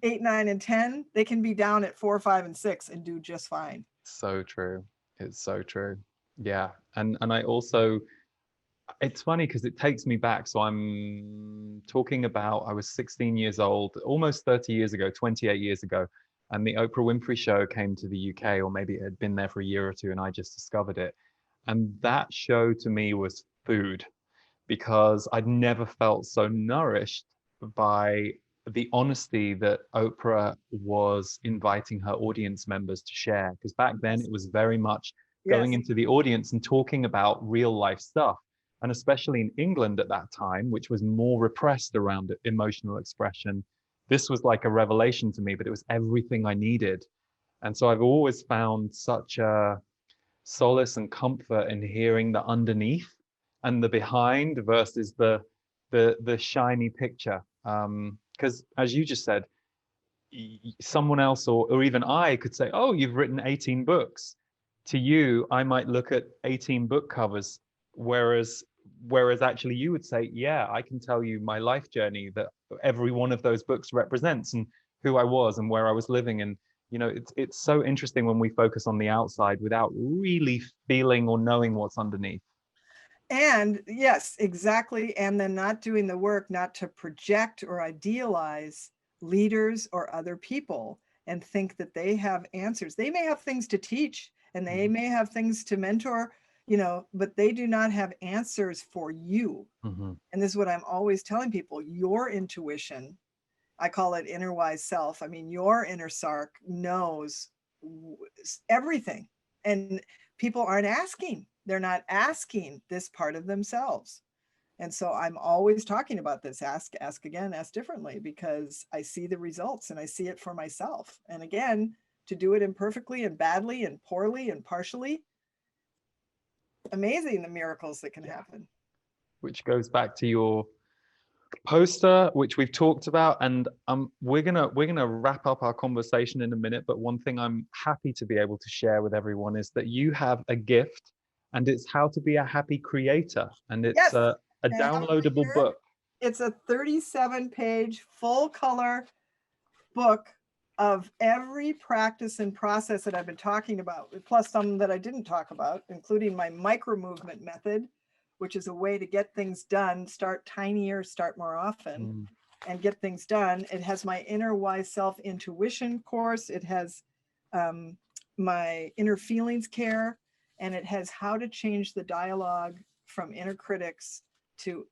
8, 9, and 10. They can be down at 4, 5, and 6 and do just fine. So true. It's so true. Yeah. And I also, it's funny because it takes me back. So I'm talking about, I was 16 years old, almost 30 years ago, 28 years ago. And the Oprah Winfrey Show came to the UK, or maybe it had been there for a year or two, and I just discovered it. And that show to me was food, because I'd never felt so nourished by the honesty that Oprah was inviting her audience members to share. Because back then Yes. it was very much going Yes. into the audience and talking about real life stuff. And especially in England at that time, which was more repressed around emotional expression, this was like a revelation to me, but it was everything I needed. And so I've always found such a solace and comfort in hearing the underneath and the behind versus the shiny picture. Because as you just said, someone else or even I could say, "Oh, you've written 18 books." To you, I might look at 18 book covers, whereas whereas actually you would say, yeah, I can tell you my life journey that every one of those books represents, and who I was and where I was living. And it's so interesting when we focus on the outside without really feeling or knowing what's underneath. And yes, exactly. And then not doing the work, not to project or idealize leaders or other people and think that they have answers. They may have things to teach and they may have things to mentor, but they do not have answers for you. Mm-hmm. And this is what I'm always telling people: your intuition, I call it inner wise self. I mean, your inner Sark knows everything. And people aren't asking. They're not asking this part of themselves. And so I'm always talking about this: ask again, ask differently, because I see the results and I see it for myself. And again, to do it imperfectly and badly and poorly and partially, amazing the miracles that can happen. Which goes back to your poster, which we've talked about, and we're gonna wrap up our conversation in a minute. But one thing I'm happy to be able to share with everyone is that you have a gift, and it's how to be a happy creator, and it's Yes, a I have it right downloadable here. book. It's a 37-page full color book of every practice and process that I've been talking about, plus some that I didn't talk about, including my micro movement method, which is a way to get things done, start tinier, start more often, and get things done. It has my inner wise self intuition course. It has my inner feelings care, and it has how to change the dialogue from inner critics to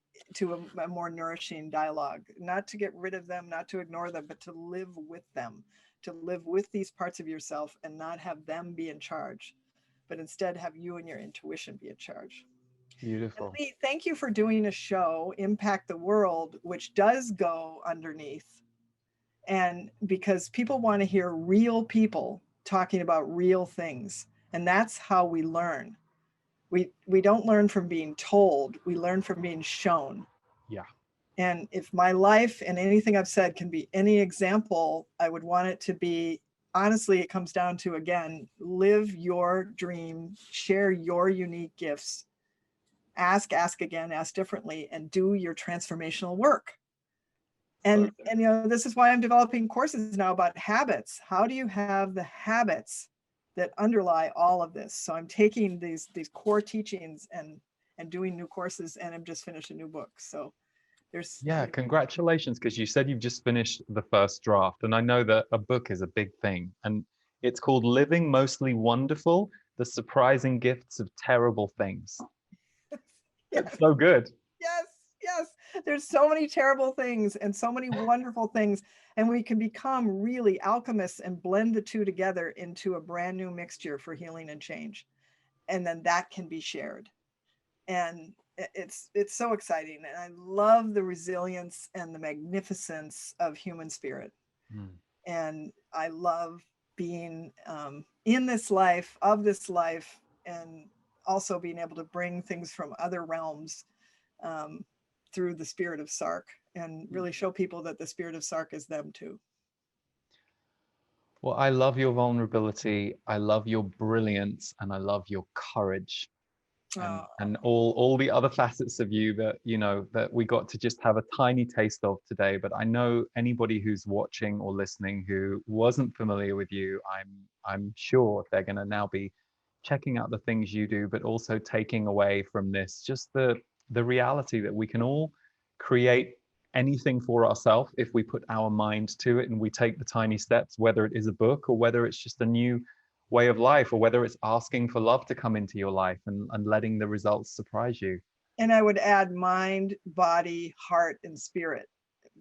a more nourishing dialogue, not to get rid of them, not to ignore them, but to live with them, to live with these parts of yourself and not have them be in charge, but instead have you and your intuition be in charge. And Beautiful. Lee, thank you for doing a show, Impact the World, which does go underneath. And because people want to hear real people talking about real things. And that's how we learn. We don't learn from being told, we learn from being shown. Yeah. And if my life and anything I've said can be any example, I would want it to be, honestly, it comes down to, again, live your dream, share your unique gifts, ask again, ask differently, and do your transformational work. And this is why I'm developing courses now about habits. How do you have the habits that underlie all of this? So I'm taking these core teachings and doing new courses, and I'm just finished a new book. So there's Congratulations, because you said you've just finished the first draft, and I know that a book is a big thing, and it's called Living Mostly Wonderful: The Surprising Gifts of Terrible Things. It's so good. Yes. There's so many terrible things and so many wonderful things, and we can become really alchemists and blend the two together into a brand new mixture for healing and change. And then that can be shared. And it's so exciting. And I love the resilience and the magnificence of human spirit. And I love being in this life, of this life, and also being able to bring things from other realms through the spirit of Sark, and really show people that the spirit of Sark is them too. Well, I love your vulnerability, I love your brilliance, and I love your courage, and all the other facets of you that that we got to just have a tiny taste of today. But I know anybody who's watching or listening who wasn't familiar with you, I'm sure they're going to now be checking out the things you do, but also taking away from this just the reality that we can all create anything for ourselves if we put our mind to it and we take the tiny steps, whether it is a book or whether it's just a new way of life, or whether it's asking for love to come into your life and letting the results surprise you. And I would add mind, body, heart, and spirit,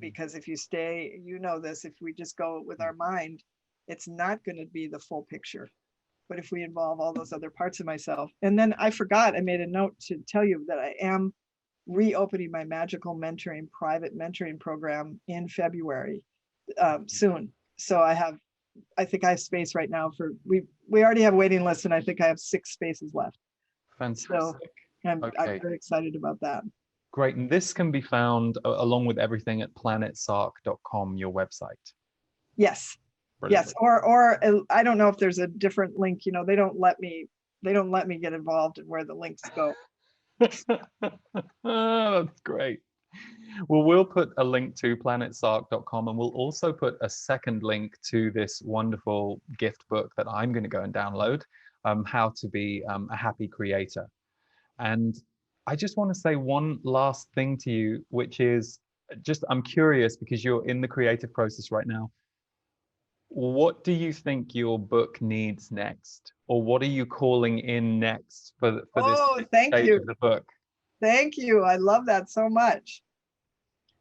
because if you stay, this, if we just go with our mind, it's not going to be the full picture. But if we involve all those other parts of myself, and then I forgot, I made a note to tell you that I am reopening my magical mentoring, private mentoring program in February soon. So I think I have space right now for, we already have a waiting list, and I think I have 6 spaces left. Fantastic. So I'm Okay, very excited about that. great. And this can be found along with everything at planetsark.com, your website. Yes. Brilliant. Yes. Or I don't know if there's a different link. They don't let me get involved in where the links go. That's great. Well, we'll put a link to planetsark.com, and we'll also put a second link to this wonderful gift book that I'm going to go and download, How to Be a Happy Creator. And I just want to say one last thing to you, which is just I'm curious because you're in the creative process right now. What do you think your book needs next? Or what are you calling in next for this Oh, next thank stage you. of the book? Thank you. I love that so much.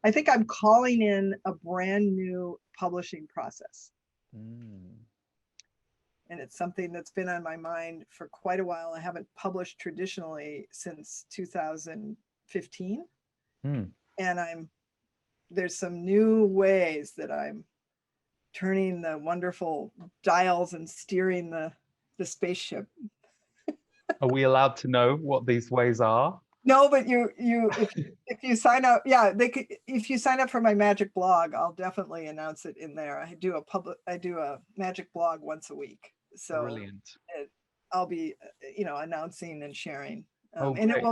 I think I'm calling in a brand new publishing process. Mm. And it's something that's been on my mind for quite a while. I haven't published traditionally since 2015. Mm. And there's some new ways that I'm turning the wonderful dials and steering the spaceship. Are we allowed to know what these ways are? No, but if you sign up, yeah, if you sign up for my magic blog, I'll definitely announce it in there. I do a magic blog once a week. So Brilliant. I'll be, announcing and sharing. Oh, And great.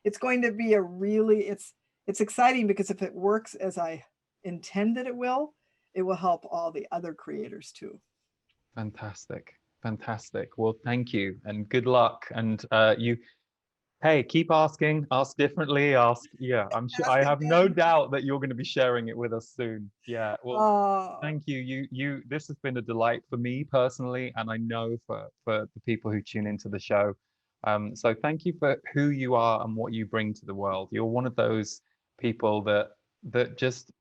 it's going to be it's exciting because if it works as I intend that it will help all the other creators too. Fantastic. Fantastic. Well, thank you and good luck. And hey, keep asking, ask differently, yeah, I'm sure Ask I have no again. doubt that you're going to be sharing it with us soon. Yeah. Well, thank you. This has been a delight for me personally, and I know for the people who tune into the show. So thank you for who you are and what you bring to the world. You're one of those people that just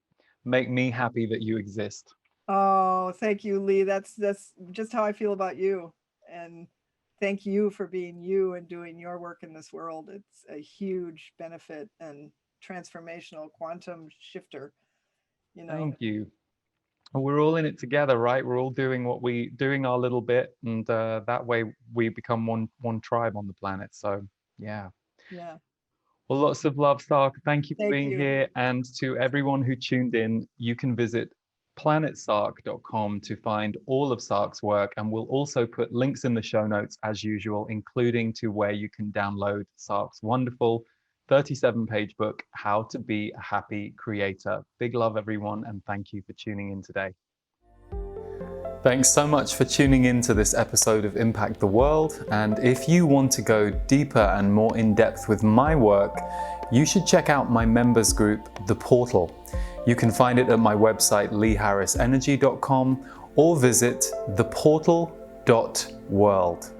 make me happy that you exist. Oh, thank you, Lee. That's just how I feel about you. And thank you for being you and doing your work in this world. It's a huge benefit and transformational quantum shifter, you know. Thank you. And we're all in it together, right? We're all doing our little bit, and that way we become one tribe on the planet. So yeah. Yeah. Well, lots of love, Sark. Thank you for Thank being you. here. And to everyone who tuned in, you can visit planetsark.com to find all of Sark's work. And we'll also put links in the show notes as usual, including to where you can download Sark's wonderful 37-page book, How to Be a Happy Creator. Big love, everyone, and thank you for tuning in today. Thanks so much for tuning in to this episode of Impact the World. And if you want to go deeper and more in depth with my work, you should check out my members group, The Portal. You can find it at my website, leeharrisenergy.com, or visit theportal.world.